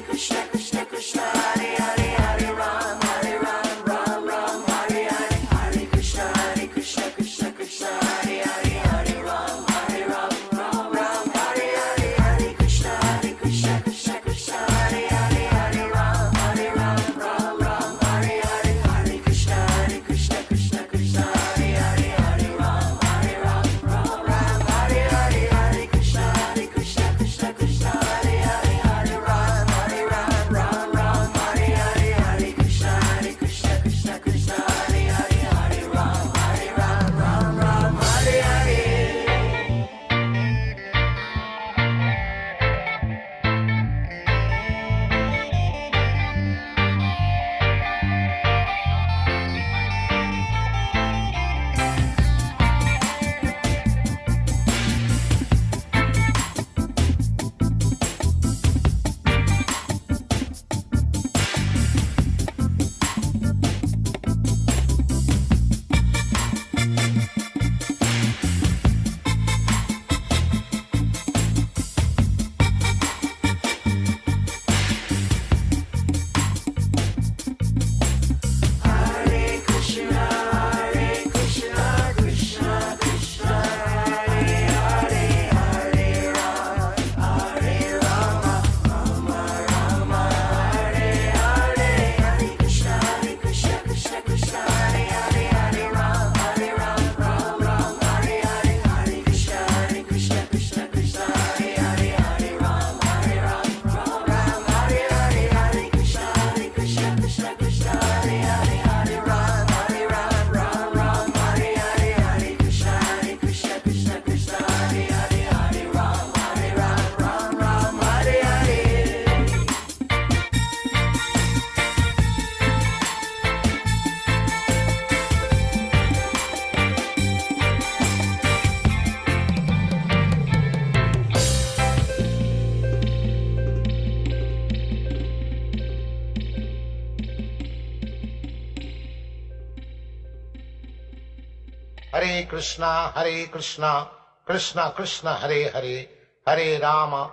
Krishna, Krishna Krishna, Hare Hare, Hare Ram, Ram Ram, Hare Hare. Hare Krishna, Krishna Krishna, Hare Hare, Hare Ram, Ram Hare Hare. Hare Krishna, Krishna Krishna, Hare Hare, Hare Ram, Ram Hare Hare. Hare Krishna, Krishna Krishna, Hare Hare, Hare Ram, Ram Hare Hare. Hare Krishna, Krishna Krishna, Hare Hare, Hare Ram, Ram Hare Hare. Hare Krishna, Krishna Krishna, Hare Hare, Hare Ram, Ram Hare Hare. Hare Krishna, Krishna Krishna, Hare Hare, Hare Rama, Rama Hare Hare. Hare Krishna, Krishna Hare Hare, Hare Ram, Ram Hare Hare. Hare Krishna, Krishna Hare Hare, Hare Ram, Ram Hare Hare. Hare Krishna, Krishna Hare Hare, Hare Ram, Ram Hare Hare. Hare Krishna, Krishna Hare Hare, Hare Ram, Ram Hare Hare. Hare Krishna, Krishna Krishna, Hare Hare, Hare Rama,